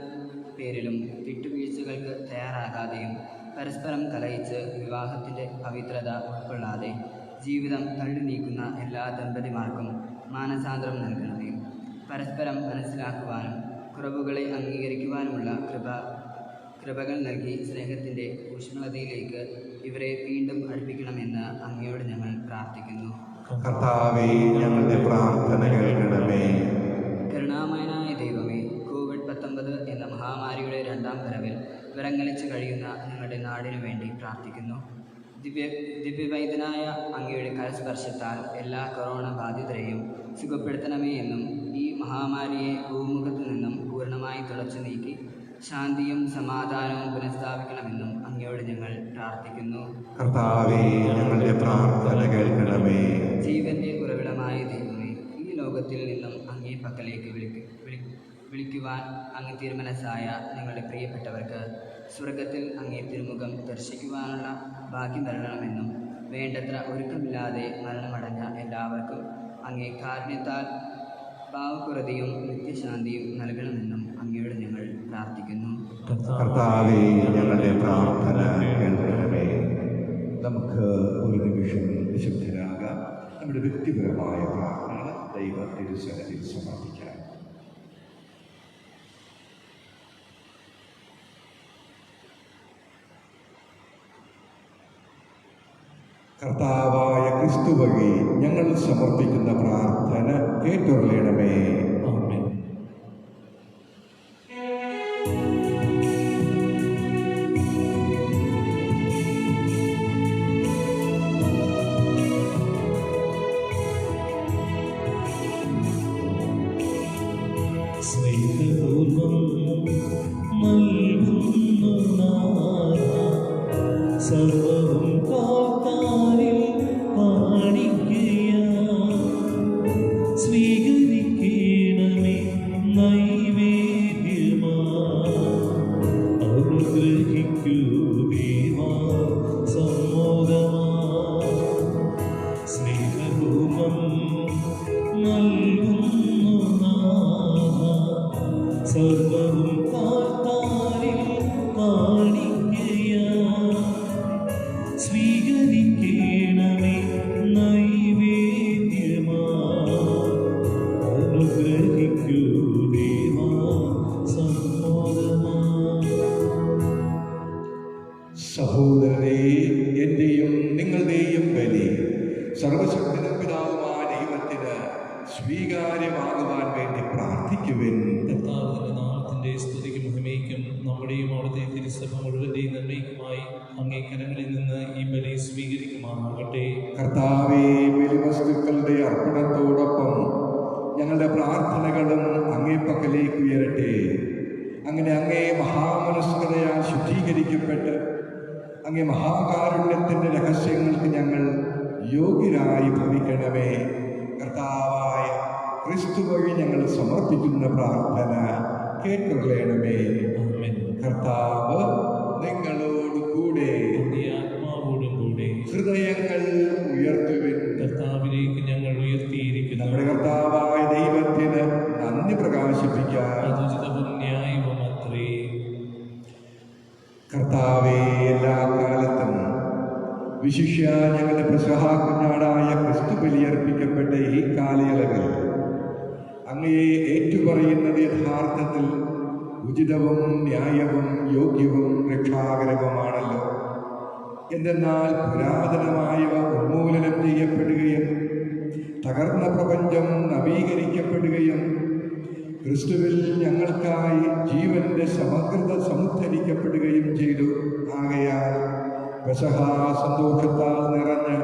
പേരിലും വിട്ടുവീഴ്ചകൾക്ക് തയ്യാറാകാതെയും പരസ്പരം കലഹിച്ച് വിവാഹത്തിൻ്റെ പവിത്രത ഉൾക്കൊള്ളാതെ ജീവിതം തള്ളി നീക്കുന്ന എല്ലാ ദമ്പതിമാർക്കും മാനസാന്തരം നൽകണമേ. പരസ്പരം മനസ്സിലാക്കുവാനും കുറവുകളെ അംഗീകരിക്കുവാനുമുള്ള കൃപകൾ നൽകി സ്നേഹത്തിൻ്റെ ഊഷ്മളതയിലേക്ക് ഇവരെ വീണ്ടും അടുപ്പിക്കണമെന്ന് അങ്ങയോട് ഞങ്ങൾ പ്രാർത്ഥിക്കുന്നു. കർത്താവേ, ഞങ്ങളുടെ പ്രാർത്ഥന കേൾക്കണമേ. കരുണാമയനായ ദൈവമേ, COVID-19 എന്ന മഹാമാരിയുടെ രണ്ടാം വരവിൽ വിറങ്ങലിച്ച് കഴിയുന്ന ഞങ്ങളുടെ നാടിനു വേണ്ടി പ്രാർത്ഥിക്കുന്നു. ദിവ്യവൈദ്യനായ അങ്ങയുടെ കരസ്പർശത്താൽ എല്ലാ കൊറോണ ബാധിതരെയും സുഖപ്പെടുത്തണമേ എന്നും ഈ മഹാമാരിയെ ഭൂമുഖത്തു നിന്നും പൂർണ്ണമായി തുടച്ചു നീക്കി ശാന്തിയും സമാധാനവും പുനഃസ്ഥാപിക്കണമെന്നും അങ്ങയോട് ഞങ്ങൾ പ്രാർത്ഥിക്കുന്നു. കർത്താവേ, ഞങ്ങളുടെ പ്രാർത്ഥന കേൾക്കണമേ. ജീവന്റെ ഉറവിടമായ ദൈവമേ, ഈ ലോകത്തിൽ നിന്നും അങ്ങേ പക്കലേക്ക് വിളിക്കുവാൻ അങ്ങ് തിരുമനസ്സായ ഞങ്ങളുടെ പ്രിയപ്പെട്ടവർക്ക് സ്വർഗത്തിൽ അങ്ങേ തിരുമുഖം ദർശിക്കുവാനുള്ള ഭാഗ്യം നൽകണമെന്നും വേണ്ടത്ര ഒരുക്കമില്ലാതെ മരണമടഞ്ഞ എല്ലാവർക്കും അങ്ങേ കാരുണ്യത്താൽ ഭാവക്കുറതിയും നിത്യശാന്തിയും നൽകണമെന്നും അങ്ങയോട് ഞങ്ങൾ പ്രാർത്ഥിക്കുന്നു. കർത്താവേ, ഞങ്ങളുടെ പ്രാർത്ഥന കേൾക്കണമേ. നമുക്ക് ഒരു നിമിഷം നിശബ്ദരാകാം. നമ്മുടെ വ്യക്തിപരമായ പ്രാർത്ഥന ദൈവ തിരുസന്നിധിയിൽ സമർപ്പിക്കാം. കർത്താവായ ക്രിസ്തു വഴി ഞങ്ങൾ സമർപ്പിക്കുന്ന പ്രാർത്ഥന കേട്ടൊള്ളണമേ. ആമേൻ. സ്നേഹപൂർവം നൽകുന്നു നാഥ, സർവ്വവും കാത്താരിൽ കാണിക്കയാ. സ്വീകരിക്കണമേ നൈവേദ്യമാ, അനുഗ്രഹിക്കൂ ദേവാ സമ്മോദമാ. സ്നേഹപൂർവം നൽകുന്നു നാഥ, സർവ്വവും കാത്താരിൽ കാണിക്കയാ. സ്വീകരിക്കണമേ നൈവേദ്യമാ, അനുഗ്രഹിക്കൂ ദേവാ സമ്മോദമാ. സഹോദരരെ, എന്റെയും നിങ്ങളുടെയും ബലി സർവശക്തനും പിതാവുമായ ദൈവത്തിന് സ്വീകാര്യമാകുവാൻ വേണ്ടി പ്രാർത്ഥിക്കുവിൻ. കർത്താവിന്റെ നാമത്തിന്റെ സ്തുതിക്കും മഹിമയ്ക്കും നമ്മുടെയും അവിടുത്തെ തിരുസഭ മുഴുവന്റെയും നന്മയ്ക്കുമായി അങ്ങേ കരങ്ങളിൽ നിന്ന് ഈ ബലി സ്വീകരിക്കുമാറാകട്ടെ. കർത്താവേ, ബലിവസ്തുക്കളുടെ അർപ്പണത്തോടൊപ്പം ഞങ്ങളുടെ പ്രാർത്ഥനകളും അങ്ങേ പക്കലേക്ക് ഉയരട്ടെ. അങ്ങനെ അങ്ങേ മഹാമനസ്കതയാൽ ശുദ്ധീകരിക്കപ്പെട്ട് അങ്ങേ മഹാകാരുണ്യത്തിൻ്റെ രഹസ്യങ്ങൾക്ക് ഞങ്ങൾ യോഗ്യരായി ഭവിക്കണമേ. കർത്താവായ ക്രിസ്തു വഴി ഞങ്ങൾ സമർപ്പിക്കുന്ന പ്രാർത്ഥന കേട്ടുകൊള്ളണമേ. ആമേൻ. കർത്താവ് നിങ്ങളോട് കൂടെ, അങ്ങേ ആത്മാവോടും കൂടെ. ഹൃദയങ്ങൾ ഉയർത്തുവിൻ. കർത്താവിലേക്ക് ഞങ്ങൾ ഉയർത്തിയിരിക്കുന്നു. നമ്മുടെ കർത്താവായ ദൈവത്തിന് നന്ദി പ്രകാശിപ്പിക്കാം. അതുചിതവും ന്യായവും അത്രേ. കർത്താവേ, എല്ലാ കാലത്തും വിശിഷ്യ ഞങ്ങളുടെ പെസഹ കുഞ്ഞാടായ ക്രിസ്തു ബലിയർപ്പിക്കപ്പെട്ട ഈ കാലയളവിൽ അങ്ങയെ ഏറ്റുപറയുന്നത് യഥാർത്ഥത്തിൽ ഉചിതവും ന്യായവും യോഗ്യവും രക്ഷാകരവുമാണല്ലോ. എന്തെന്നാൽ പുരാതനമായവ ഉന്മൂലനം ചെയ്യപ്പെടുകയും തകർന്ന പ്രപഞ്ചം നവീകരിക്കപ്പെടുകയും ക്രിസ്തുവിൽ ഞങ്ങൾക്കായി ജീവന്റെ സമഗ്രത സമുദ്ധരിക്കപ്പെടുകയും ചെയ്തു. ആകയാൽ പെസഹാ സന്തോഷത്താൽ നിറഞ്ഞ്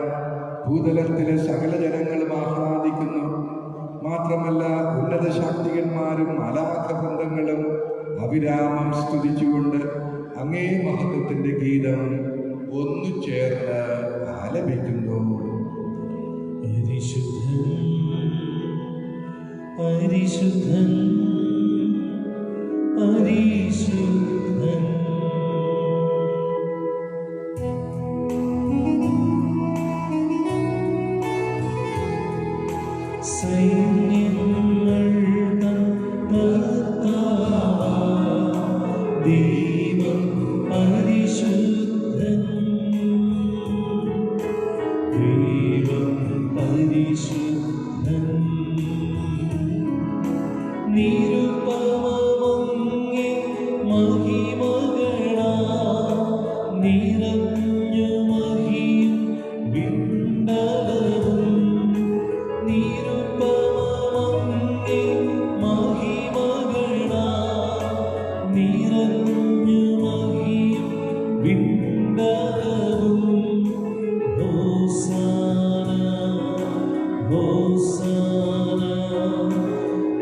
ഭൂതലത്തിലെ സകല ജനങ്ങളും ആഹ്ലാദിക്കുന്നു. മാത്രമല്ല, ഉന്നത ശാക്തികന്മാരും മാലാഖവൃന്ദങ്ങളും അവിരാമം സ്തുതിച്ചുകൊണ്ട് അങ്ങേ മഹത്വത്തിന്റെ ഗീതം ഒന്നു ചേർന്ന് ആലപിക്കുന്നു. പരിശുദ്ധൻ പരിശുദ്ധൻ പരിശുദ്ധൻ സൈന്യങ്ങൾ തൻ കർത്താവാം ദൈവം പരിശുദ്ധൻ ദൈവം പരിശുദ്ധൻ നിരുപമമങ്ങേ മഹിമകളാൽ നിറഞ്ഞു മഹിയും വിണ്ടലവും നിരുപമമങ്ങേ മഹിമകളാൽ നിറഞ്ഞു മഹിയും വിണ്ടലവും ഹോസാന ഹോസാന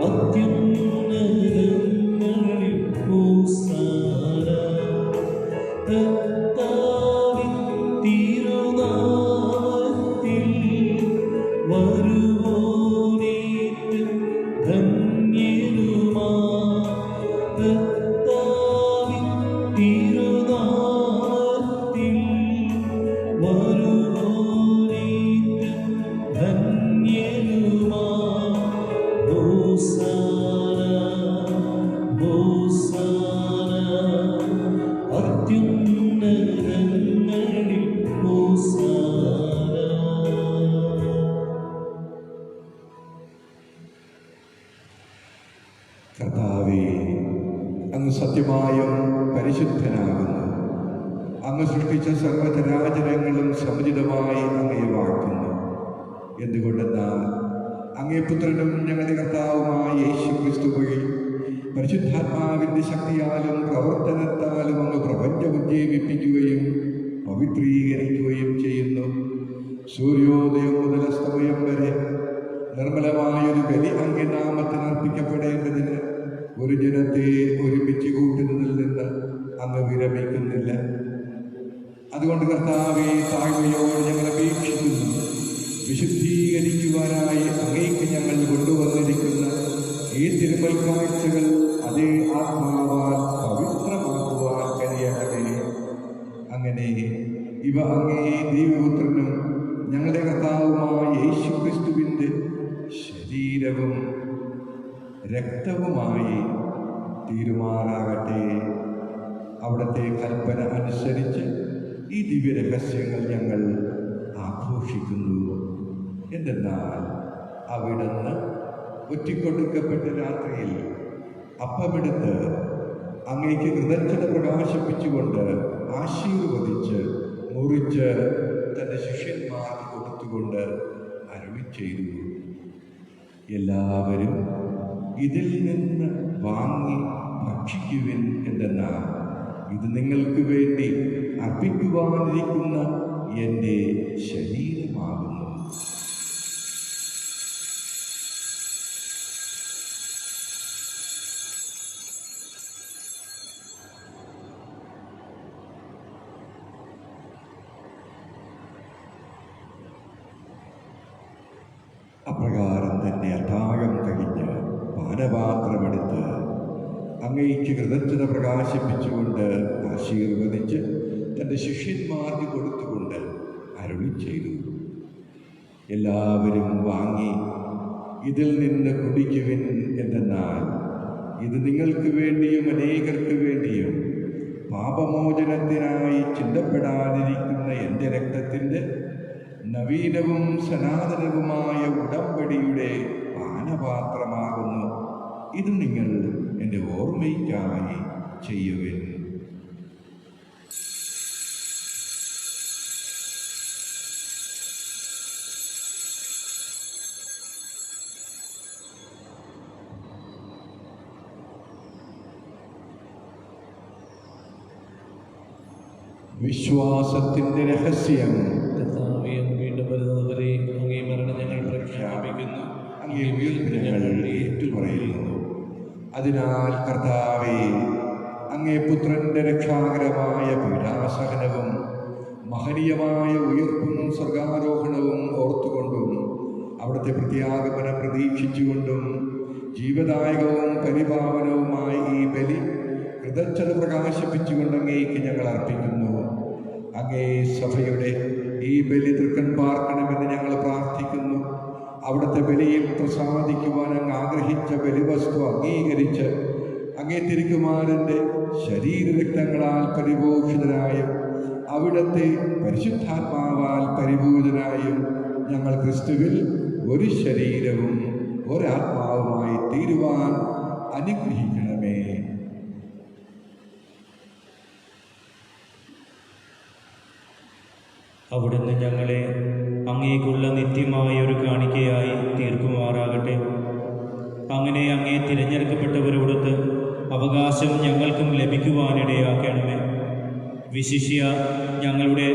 അത്യുന്നതങ്ങളിൽ ഹോസാന കർത്താവിൻ തിരുനാമത്തിൽ വരുവോനേറ്റം ധന്യനുമാ കർത്താവിൻ തിരുനാമത്തിൽ വരുവോനേറ്റം ധന്യനുമാ ഹോസാന ഹോസാന അത്യുന്നതങ്ങളിൽ ഹോസാന. കർത്താവേ, അങ്ങ് സത്യമായും പരിശുദ്ധനാകുന്നു. അങ്ങ് സൃഷ്ടിച്ച സർവ്വചരാചരങ്ങളും സമുചിതമായി അങ്ങയെ വാഴ്ത്തുന്നു. എന്തുകൊണ്ടെന്നാൽ അങ്ങേ പുത്രനും ഞങ്ങളുടെ കർത്താവുമായ യേശു ക്രിസ്തു വഴി പരിശുദ്ധാത്മാവിൻ്റെ ശക്തിയാലും പ്രവർത്തനത്താലും അങ്ങ് പ്രപഞ്ചം ഉജ്ജീവിപ്പിക്കുകയും പവിത്രീകരിക്കുകയും ചെയ്യുന്നു. സൂര്യോദയം മുതൽ അസ്തമയം വരെ നിർമ്മലമായൊരു ബലി അങ്ങേ നാമത്തിന് അർപ്പിക്കപ്പെടേണ്ടതിന് ഒരു ജനത്തെ ഒരുമിച്ച് കൂട്ടുന്നതിൽ നിന്ന് അങ്ങ് വിരമിക്കുന്നില്ല. അതുകൊണ്ട് കർത്താവേ, താഴ്മയോട് ഞങ്ങൾ അപേക്ഷിക്കുന്നു. വിശുദ്ധീകരിക്കുവാനായി അങ്ങേക്ക് ഞങ്ങൾ കൊണ്ടുവന്നിരിക്കുന്ന ഈ തിരുമൽ കാഴ്ചകൾ അതേ ആത്മാവാൽ പവിത്രമാക്കുവാൻ കഴിയണമേ. അങ്ങനെ ഇവ അങ്ങേ ദൈവപുത്രനും ഞങ്ങളുടെ കർത്താവുമായ യേശു ക്രിസ്തുവിൻ്റെ ശരീരവും രക്തവുമായി തീരുമാറാകട്ടെ. അവിടുത്തെ കൽപ്പന അനുസരിച്ച് ഈ ദിവ്യരഹസ്യങ്ങൾ ഞങ്ങൾ ആഘോഷിക്കുന്നു. എന്തെന്നാൽ അവിടുന്ന് ഒറ്റിക്കൊടുക്കപ്പെട്ട രാത്രിയിൽ അപ്പമെടുത്ത് അങ്ങേക്ക് കൃതജ്ഞത പ്രകാശിപ്പിച്ചുകൊണ്ട് ആശീർവദിച്ച് മുറിച്ച് തൻ്റെ ശിഷ്യന്മാർക്ക് കൊടുത്തുകൊണ്ട് അരുളി ചെയ്തു, എല്ലാവരും ഇതിൽ നിന്ന് വാങ്ങി ഭക്ഷിക്കുവിൻ. എന്തെന്നാൽ ഇത് നിങ്ങൾക്ക് വേണ്ടി അർപ്പിക്കുവാനിരിക്കുന്ന എൻ്റെ ശരീരമാകുന്നു. അപ്രകാരം തന്നെ അത്താഴം കഴിഞ്ഞ് പാനപാത്രമെടുത്ത് അങ്ങേക്ക് കൃതജ്ഞത പ്രകാശിപ്പിച്ചുകൊണ്ട് ആശീർവദിച്ച് തൻ്റെ ശിഷ്യന്മാർക്ക് കൊടുത്തുകൊണ്ട് അരുളി ചെയ്തു, എല്ലാവരും വാങ്ങി ഇതിൽ നിന്ന് കുടിക്കുവിൻ. എന്തെന്നാൽ ഇത് നിങ്ങൾക്ക് വേണ്ടിയും അനേകർക്ക് വേണ്ടിയും പാപമോചനത്തിനായി ചിന്തപ്പെടാതിരിക്കുന്ന എൻ്റെ രക്തത്തിൻ്റെ നവീനവും സനാതനവുമായ ഉടമ്പടിയുടെ പാനപാത്രമാകുന്നു. ഇത് നിങ്ങൾ എൻ്റെ ഓർമ്മയ്ക്കായി ചെയ്യുവിൻ. വിശ്വാസത്തിൻ്റെ രഹസ്യം. കർത്താവേ, അങ്ങ് വീണ്ടും വരുന്നതുവരെ അങ്ങേ മരണം ഞങ്ങൾ പ്രഖ്യാപിക്കുന്നു, അങ്ങേ ഉയർപ്പ് ഞങ്ങൾ ഏറ്റുപറയുന്നു. അതിനാൽ കർത്താവേ, അങ്ങേ പുത്രന്റെ രക്ഷാകരമായ പീഡാസഹനവും മഹനീയമായ ഉയർപ്പും സ്വർഗാരോഹണവും ഓർത്തുകൊണ്ടും അവിടുത്തെ പ്രത്യാഗമനം പ്രതീക്ഷിച്ചുകൊണ്ടും ജീവദായകവും പരിപാവനവുമായ ഈ ബലി കൃതജ്ഞത പ്രകാശിപ്പിച്ചുകൊണ്ട് അങ്ങേക്ക് ഞങ്ങൾ അർപ്പിക്കുന്നു. അങ്ങേ സഭയുടെ ഈ ബലി തൃക്കൺ പാർക്കണമെന്ന് ഞങ്ങൾ പ്രാർത്ഥിക്കുന്നു. അവിടുത്തെ ബലിയിൽ പ്രസാദിക്കുവാൻ അങ്ങ് ആഗ്രഹിച്ച ബലിവസ്തു അംഗീകരിച്ച് അങ്ങേ തിരുക്കുമാരൻ്റെ ശരീരരക്തങ്ങളാൽ പരിപോഷിതരായും അവിടുത്തെ പരിശുദ്ധാത്മാവാൽ പരിപൂരിതനായും ഞങ്ങൾ ക്രിസ്തുവിൽ ഒരു ശരീരവും ഒരാത്മാവുമായി തീരുവാൻ അനുഗ്രഹിക്കണമേ. അവിടുന്ന് ഞങ്ങളെ അങ്ങേക്കുള്ള നിത്യമായ ഒരു കാണിക്കയായി തീർക്കുമാറാകട്ടെ. അങ്ങനെ അങ്ങേ തിരഞ്ഞെടുക്കപ്പെട്ടവരോടൊത്ത് അവകാശം ഞങ്ങൾക്കും ലഭിക്കുവാനിടയാക്കണമേ. വിശിഷ്യ ഞങ്ങളുടെ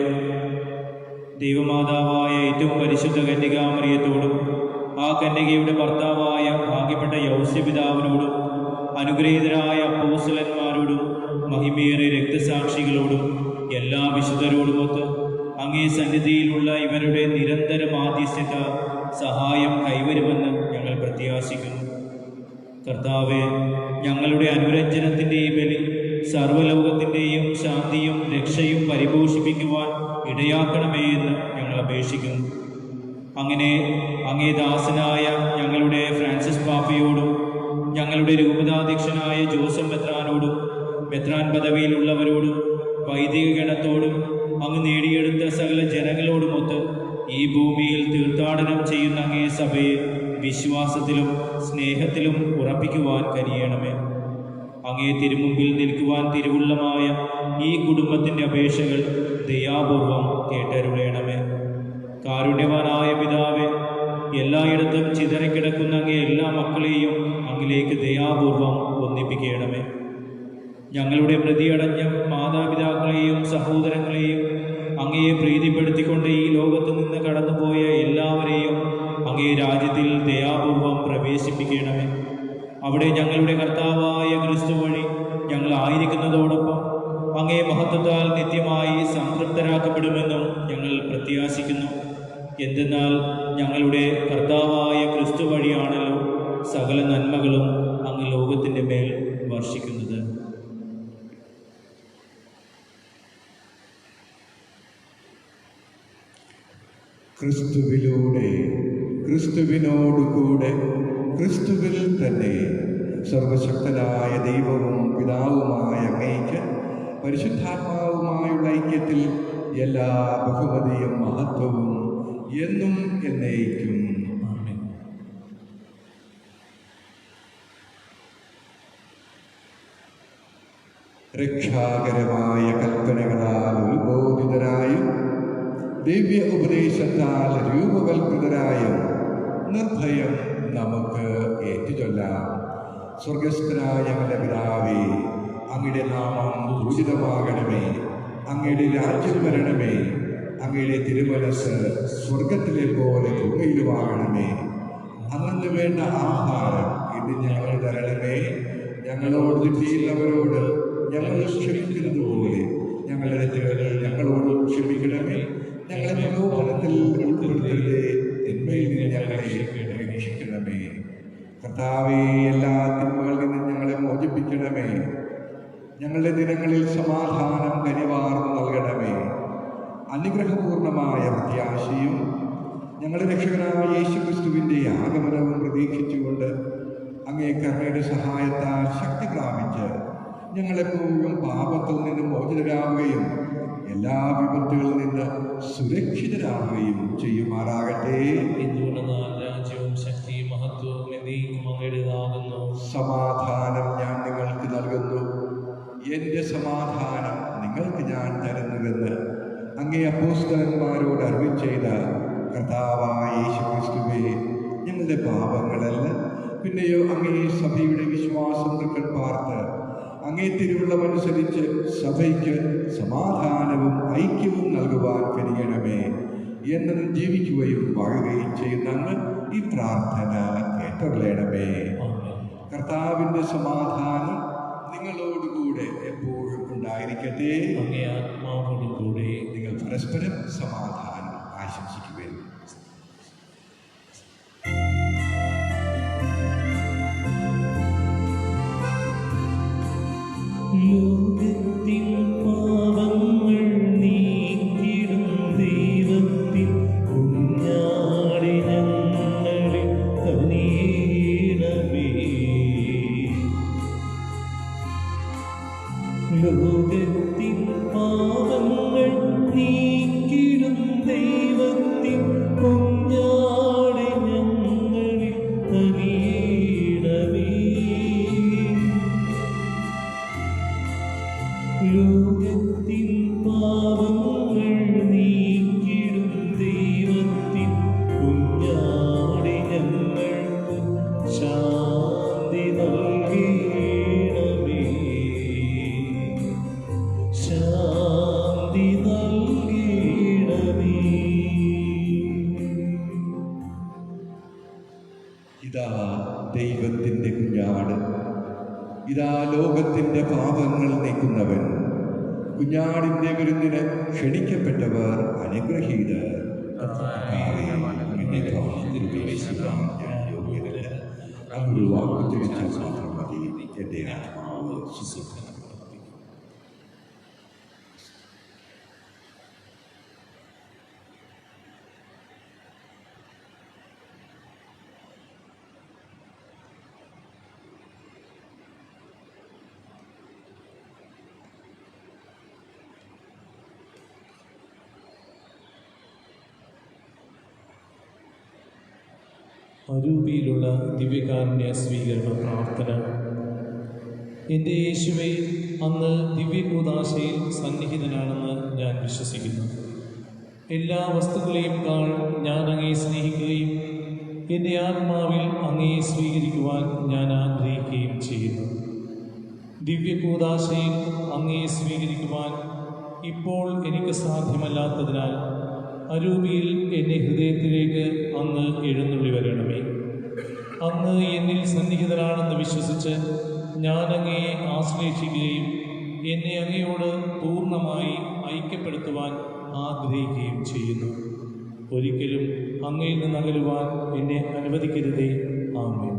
ദൈവമാതാവായ ഏറ്റവും പരിശുദ്ധ കന്യകാമറിയത്തോടും ആ കന്യകയുടെ ഭർത്താവായ ഭാഗ്യപ്പെട്ട യൗസ്യപിതാവിനോടും അനുഗ്രഹീതരായ അപ്പോസ്തലന്മാരോടും മഹിമേറിയ രക്തസാക്ഷികളോടും എല്ലാ വിശുദ്ധരോടുമൊത്ത് അങ്ങേ സന്നിധിയിലുള്ള ഇവരുടെ നിരന്തര മാധ്യസ്ഥത സഹായം കൈവരുമെന്ന് ഞങ്ങൾ പ്രത്യാശിക്കുന്നു. കർത്താവെ, ഞങ്ങളുടെ അനുരഞ്ജനത്തിൻ്റെ ഈ ബലി സർവ്വലോകത്തിൻ്റെയും ശാന്തിയും രക്ഷയും പരിപോഷിപ്പിക്കുവാൻ ഇടയാക്കണമേ എന്ന് ഞങ്ങൾ അപേക്ഷിക്കുന്നു. അങ്ങനെ അങ്ങേ ദാസനായ ഞങ്ങളുടെ ഫ്രാൻസിസ് പാപ്പയോടും ഞങ്ങളുടെ രൂപതാധ്യക്ഷനായ ജോസഫ് മെത്രാനോടും മെത്രാൻ പദവിയിലുള്ളവരോടും വൈദിക ഗണത്തോടും അങ്ങ് നേടിയെടുത്ത സകല ജനങ്ങളോടുമൊത്ത് ഈ ഭൂമിയിൽ തീർത്ഥാടനം ചെയ്യുന്ന അങ്ങേ സഭയെ വിശ്വാസത്തിലും സ്നേഹത്തിലും ഉറപ്പിക്കുവാൻ കഴിയണമേ. അങ്ങേ തിരുമുമ്പിൽ നിൽക്കുവാൻ തിരുവുള്ളമായ ഈ കുടുംബത്തിൻ്റെ അപേക്ഷകൾ ദയാപൂർവം കേട്ടരുളയണമേ. കാരുണ്യവാനായ പിതാവേ, എല്ലായിടത്തും ചിതറിക്കിടക്കുന്ന അങ്ങേ എല്ലാ മക്കളെയും അങ്ങിലേക്ക് ദയാപൂർവം ഒന്നിപ്പിക്കണമേ. ഞങ്ങളുടെ പ്രതിയടഞ്ഞ മാതാപിതാക്കളെയും സഹോദരങ്ങളെയും അങ്ങയെ പ്രീതിപ്പെടുത്തിക്കൊണ്ട് ഈ ലോകത്ത് നിന്ന് കടന്നുപോയ എല്ലാവരെയും അങ്ങേ രാജ്യത്തിൽ ദയാപൂർവം പ്രവേശിപ്പിക്കണമേ. അവിടെ ഞങ്ങളുടെ കർത്താവായ ക്രിസ്തു വഴി ഞങ്ങളായിരിക്കുന്നതോടൊപ്പം അങ്ങേ മഹത്വത്താൽ നിത്യമായി സംതൃപ്തരാക്കപ്പെടുമെന്നും ഞങ്ങൾ പ്രത്യാശിക്കുന്നു. എന്തെന്നാൽ ഞങ്ങളുടെ കർത്താവായ ക്രിസ്തു വഴിയാണല്ലോ സകല നന്മകളും അങ്ങ് ലോകത്തിൻ്റെ മേൽ വർഷിക്കുന്നത്. ക്രിസ്തുവിലൂടെ, ക്രിസ്തുവിനോടുകൂടെ, ക്രിസ്തുവിൽ തന്നെ സർവശക്തനായ ദൈവവും പിതാവുമായ അങ്ങേക്ക് പരിശുദ്ധാത്മാവുമായുള്ള ഐക്യത്തിൽ എല്ലാ ബഹുമതിയും മഹത്വവും എന്നും എന്നേക്കും. രക്ഷാകരമായ കൽപ്പനകളാൽ ഉത്ബോധിതരായും ദിവ്യ ഉപദേശത്താൽ രൂപവൽകൃതരായും നിർഭയം നമുക്ക് ഏറ്റുചൊല്ലാം. സ്വർഗസ്ഥനായ ഞങ്ങളുടെ പിതാവേ, അങ്ങയുടെ നാമം പൂജിതമാകണമേ. അങ്ങയുടെ രാജ്യം വരണമേ. അങ്ങയുടെ തിരുമനസ് സ്വർഗത്തിലെ പോലെ ഭൂമിയിലുമാകണമേ. അന്നു വേണ്ട ആഹാരം ഇന്ന് ഞങ്ങൾ തരണമേ. ഞങ്ങളോട് തെറ്റിയുള്ളവരോട് ഞങ്ങൾ ക്ഷമിക്കുന്നത് പോലെ ഞങ്ങളുടെ തെറ്റുകൾ ഞങ്ങളോട് ക്ഷമിക്കണമേ. ഞങ്ങളെ പ്രലോഭനത്തിൽ ഉൾപ്പെടുത്തരുതേ, തിന്മയിൽ നിന്ന് ഞങ്ങളെ രക്ഷിക്കണമേ. കർത്താവേ, എല്ലാ തിന്മകളിൽ നിന്നും ഞങ്ങളെ മോചിപ്പിക്കണമേ. ഞങ്ങളുടെ ദിനങ്ങളിൽ സമാധാനം കനിവാർന്ന് നൽകണമേ. അനുഗ്രഹപൂർണമായ പ്രത്യാശയും ഞങ്ങളുടെ രക്ഷകനായ യേശുക്രിസ്തുവിൻ്റെ ആഗമനവും പ്രതീക്ഷിച്ചുകൊണ്ട് അങ്ങേ കരുണയുടെ സഹായത്താൽ ശക്തി പ്രാപിച്ച് ഞങ്ങളെപ്പോഴും പാപത്തിൽ നിന്ന് മോചിതരാവുകയും എല്ലാ വിപത്തുകളിൽ നിന്ന് സുരക്ഷിതരാവുകയും ചെയ്യുമാറാകട്ടെ. എന്തുകൊണ്ടെന്നാൽ രാജ്യവും ശക്തിയും മഹത്വവും എന്നേക്കും അങ്ങയുടേതാകുന്നു. സമാധാനം ഞാൻ നിങ്ങൾക്ക് നൽകുന്നു, എൻ്റെ സമാധാനം നിങ്ങൾക്ക് ഞാൻ തരുന്നുവെന്ന് അങ്ങേ അപ്പോസ്തലന്മാരോട് അരുളിച്ചെയ്ത കർത്താവായ യേശുക്രിസ്തുവേ, ഞങ്ങളുടെ പാപങ്ങളല്ല പിന്നെയോ അങ്ങേ സഭയുടെ വിശ്വാസം തൃക്കൺ പാർത്ത് അങ്ങേ തിരുവുള്ളമനുസരിച്ച് സഭയ്ക്ക് സമാധാനവും ഐക്യവും നൽകുവാൻ കഴിയണമേ. എന്നും ജീവിക്കുകയും വാഴുകയും ചെയ്യുന്ന അങ്ങ് ഈ പ്രാർത്ഥന കേട്ടറിയണമേ. കർത്താവിൻ്റെ സമാധാനം നിങ്ങളോടുകൂടെ എപ്പോഴും ഉണ്ടായിരിക്കട്ടെ. അങ്ങേ ആത്മാവോടും കൂടെ. നിങ്ങൾ പരസ്പരം സമാധാനം ആശംസിക്കുവേൻ. ലോകത്തിൻ പാപങ്ങൾ നീക്കിടും ദൈവത്തിൻ കുഞ്ഞാടി ഞങ്ങളിൽ കനിയണമേ. ലോകത്തിൻ പാപങ്ങൾ നീക്കിടും ദൈവത്തിൻ കുഞ്ഞാടി ഞങ്ങളിൽ കനിയണമേ. ലോകത്തിൻ പാപങ്ങൾ നീക്കിടും ദൈവത്തിൻ കുഞ്ഞാടി ഞങ്ങൾക്ക് ശാന്തി നൽകണമേ. ശാന്തി നൽകണമേ. ഇതാ ദൈവത്തിൻ്റെ കുഞ്ഞാട്, ഇതാ ലോകത്തിൻ്റെ പാപങ്ങൾ നീക്കുന്നവൻ. കുഞ്ഞാടിൻ്റെ വിരുന്നിന് ക്ഷണിക്കപ്പെട്ടവർ അനുഗ്രഹീതർ. ഒരു വാക്ക് തിരിച്ചാൽ മാത്രം മതി, എൻ്റെ ആത്മാവ് ശുശ്രൂഷ. അരൂപിയിലുള്ള ദിവ്യകാരുണ്യ സ്വീകരണ പ്രാർത്ഥന. എൻ്റെ യേശുവേ, അങ്ങ് ദിവ്യകൂദാശയിൽ സന്നിഹിതനാണെന്ന് ഞാൻ വിശ്വസിക്കുന്നു. എല്ലാ വസ്തുക്കളെയും ഞാൻ അങ്ങയെ സ്നേഹിക്കുകയും എൻ്റെ ആത്മാവിൽ അങ്ങയെ സ്വീകരിക്കുവാൻ ഞാൻ ആഗ്രഹിക്കുകയും ചെയ്യുന്നു. ദിവ്യകൂദാശയിൽ അങ്ങയെ സ്വീകരിക്കുവാൻ ഇപ്പോൾ എനിക്ക് സാധ്യമല്ലാത്തതിനാൽ അരൂപിയിൽ എൻ്റെ ഹൃദയത്തിലേക്ക് അങ്ങ് എഴുന്നള്ളി വരണമേ. അങ്ങ് എന്നിൽ സന്നിഹിതനാണെന്ന് വിശ്വസിച്ച് ഞാൻ അങ്ങയെ ആശ്ലേഷിക്കുകയും എന്നെ അങ്ങയോട് പൂർണ്ണമായി ഐക്യപ്പെടുത്തുവാൻ ആഗ്രഹിക്കുകയും ചെയ്യുന്നു. ഒരിക്കലും അങ്ങയിൽ നിന്ന് അകലുവാൻ എന്നെ അനുവദിക്കരുതേ. ആമേൻ.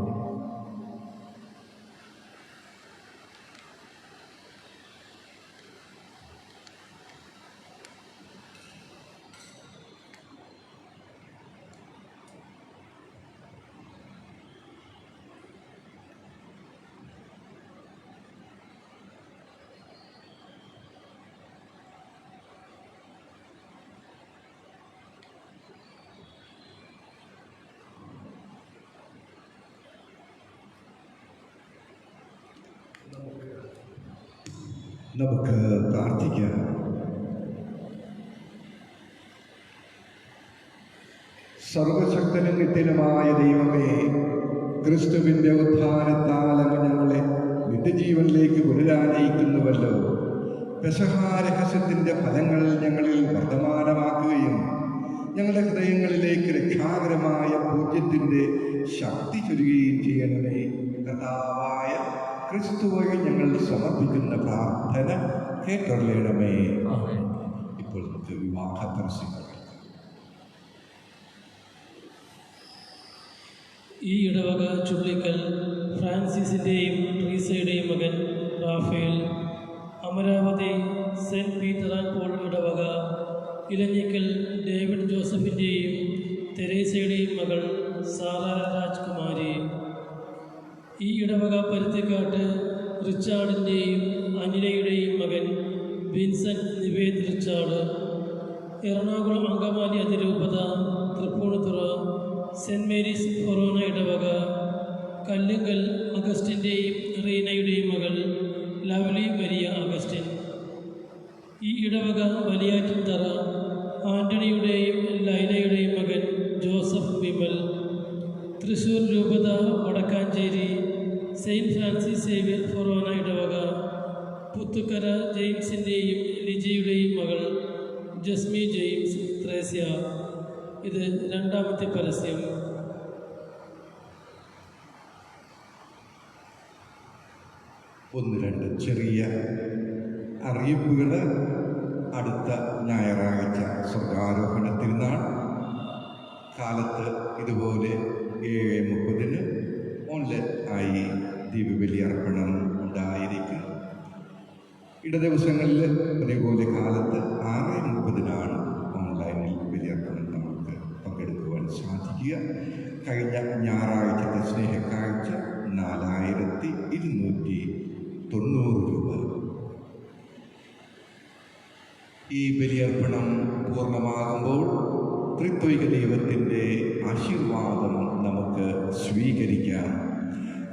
നമുക്ക് പ്രാർത്ഥിക്കാം. സർവശക്തനും നിത്യനുമായ ദൈവമേ, ക്രിസ്തുവിൻ്റെ ഉത്ഥാനത്താൽ അങ്ങ് ഞങ്ങളെ നിത്യജീവനിലേക്ക് പുനരാനയിക്കുന്നുവല്ലോ. പെസഹാരഹസ്യത്തിൻ്റെ ഫലങ്ങൾ ഞങ്ങളിൽ വർദ്ധമാനമാക്കുകയും ഞങ്ങളുടെ ഹൃദയങ്ങളിലേക്ക് രക്ഷാകരമായ പൂജ്യത്തിൻ്റെ ശക്തി ചൊരിയുകയും ചെയ്യണമേ. കർത്താവായ ക്രിസ്തു വഴി ഞങ്ങൾ സമർപ്പിക്കുന്ന പ്രാർത്ഥന കേട്ടറിയണമേ. ഇപ്പോൾ നമുക്ക് വിവാഹ പരസ്യങ്ങൾ. ഈ ഇടവക ചുള്ളിക്കൽ ഫ്രാൻസിസിൻ്റെയും ട്രീസയുടെയും മകൻ Raphael, Amaravathi saint Peter and Paul ഇടവക ഇലഞ്ഞിക്കൽ ഡേവിഡ് ജോസഫിൻ്റെയും തെരേസയുടെയും മകൾ സാറ രാജ്കുമാരി, ഈ ഇടവക പരുത്തിക്കാട്ട് റിച്ചാർഡിൻ്റെയും അനിലയുടെയും മകൻ വിൻസെൻ്റ് നിവേദ് റിച്ചാർഡ്, എറണാകുളം അങ്കമാലി അതിരൂപത തൃപ്പൂണിത്തുറ സെൻറ്റ് മേരീസ് ഫൊറോന ഇടവക കല്ലുങ്കൽ അഗസ്റ്റിൻ്റെയും റീനയുടെയും മകൾ ലവ്ലി മരിയ അഗസ്റ്റിൻ, ഈ ഇടവക വലിയാറ്റിൻതറ ആൻ്റണിയുടെയും ലൈലയുടെയും മകൻ ജോസഫ് വിമൽ, തൃശ്ശൂർ രൂപത വടക്കാഞ്ചേരി സെയിൻറ്റ് ഫ്രാൻസിസ് സേവ്യർ ഫൊറോന ഇടവക പുത്തുക്കര ജെയിംസിൻ്റെയും ലിജിയുടെയും മകൾ ജസ്മി ജെയിംസ് ത്രേസ്യ. ഇത് രണ്ടാമത്തെ പരസ്യം. ഒന്ന് രണ്ട് ചെറിയ അറിയിപ്പുകൾ. അടുത്ത ഞായറാഴ്ച സ്വർഗാരോഹണ തിരുനാൾ കാലത്ത് ഇതുപോലെ 7:30 ഓൺലൈൻ ആയി ദീപബലി അർപ്പണം ഉണ്ടായിരിക്കും. ഇടദിവസങ്ങളിൽ അതേപോലെ കാലത്ത് 6:30 ഓൺലൈനിൽ ബലിയർപ്പണം നമുക്ക് പങ്കെടുക്കുവാൻ സാധിക്കുക. കഴിഞ്ഞ ഞായറാഴ്ചത്തെ സ്നേഹക്കാഴ്ച 4290 രൂപ. ഈ ബലിയർപ്പണം പൂർണ്ണമാകുമ്പോൾ ത്രിത്വൈക ദൈവത്തിൻ്റെ ആശീർവാദം നമുക്ക് സ്വീകരിക്കാം.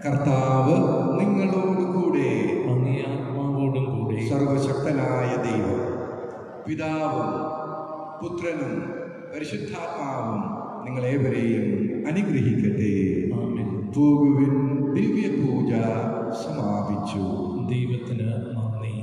കർത്താവ് നിങ്ങളോട് കൂടെ, അങ്ങേ ആത്മാവോടും കൂടെ. സർവശക്തനായ ദൈവം പിതാവും പുത്രനും പരിശുദ്ധാത്മാവും നിങ്ങളേവരെയും അനുഗ്രഹിക്കട്ടെ. ആമേൻ. പോകുവിൻ. ദിവ്യപൂജ സമാപിച്ചു. ദൈവത്തിന് നന്ദി.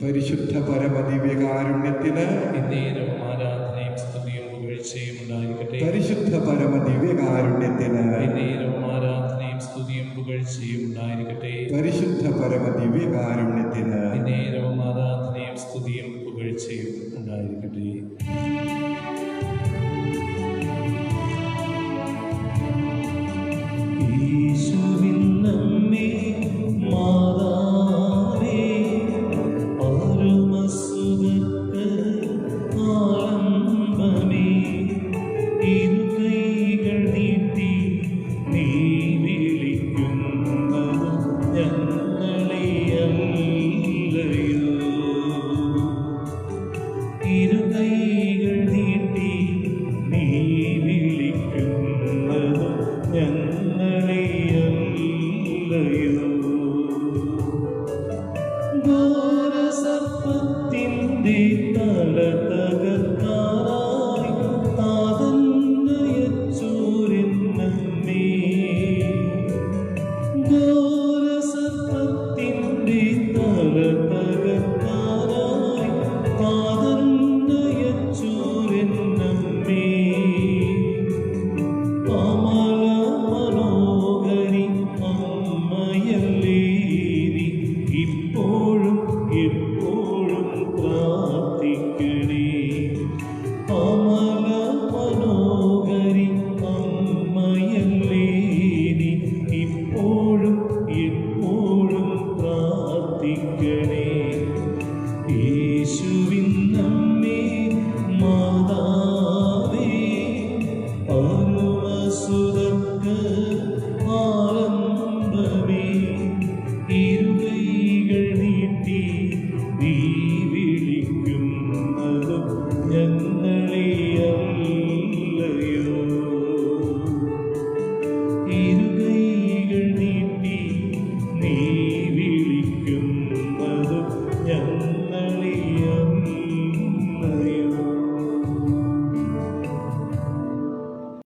പരിശുദ്ധ പരമദിവ്യകാരുണ്യത്തിന് എന്നേരവും ആരാധനയും സ്തുതിയും പുകഴ്ചയും ഉണ്ടായിരിക്കട്ടെ. പരിശുദ്ധ പരമദിവ്യകാരുണ്യത്തിന് എന്നേരവും ആരാധനയും സ്തുതിയും പുകഴ്ചയും ഉണ്ടായിരിക്കട്ടെ. പരിശുദ്ധ പരമദിവ്യകാരുണ്യത്തിന് എന്നേരവും ആരാധനയും സ്തുതിയും പുകഴ്ചയും ഉണ്ടായിരിക്കട്ടെ.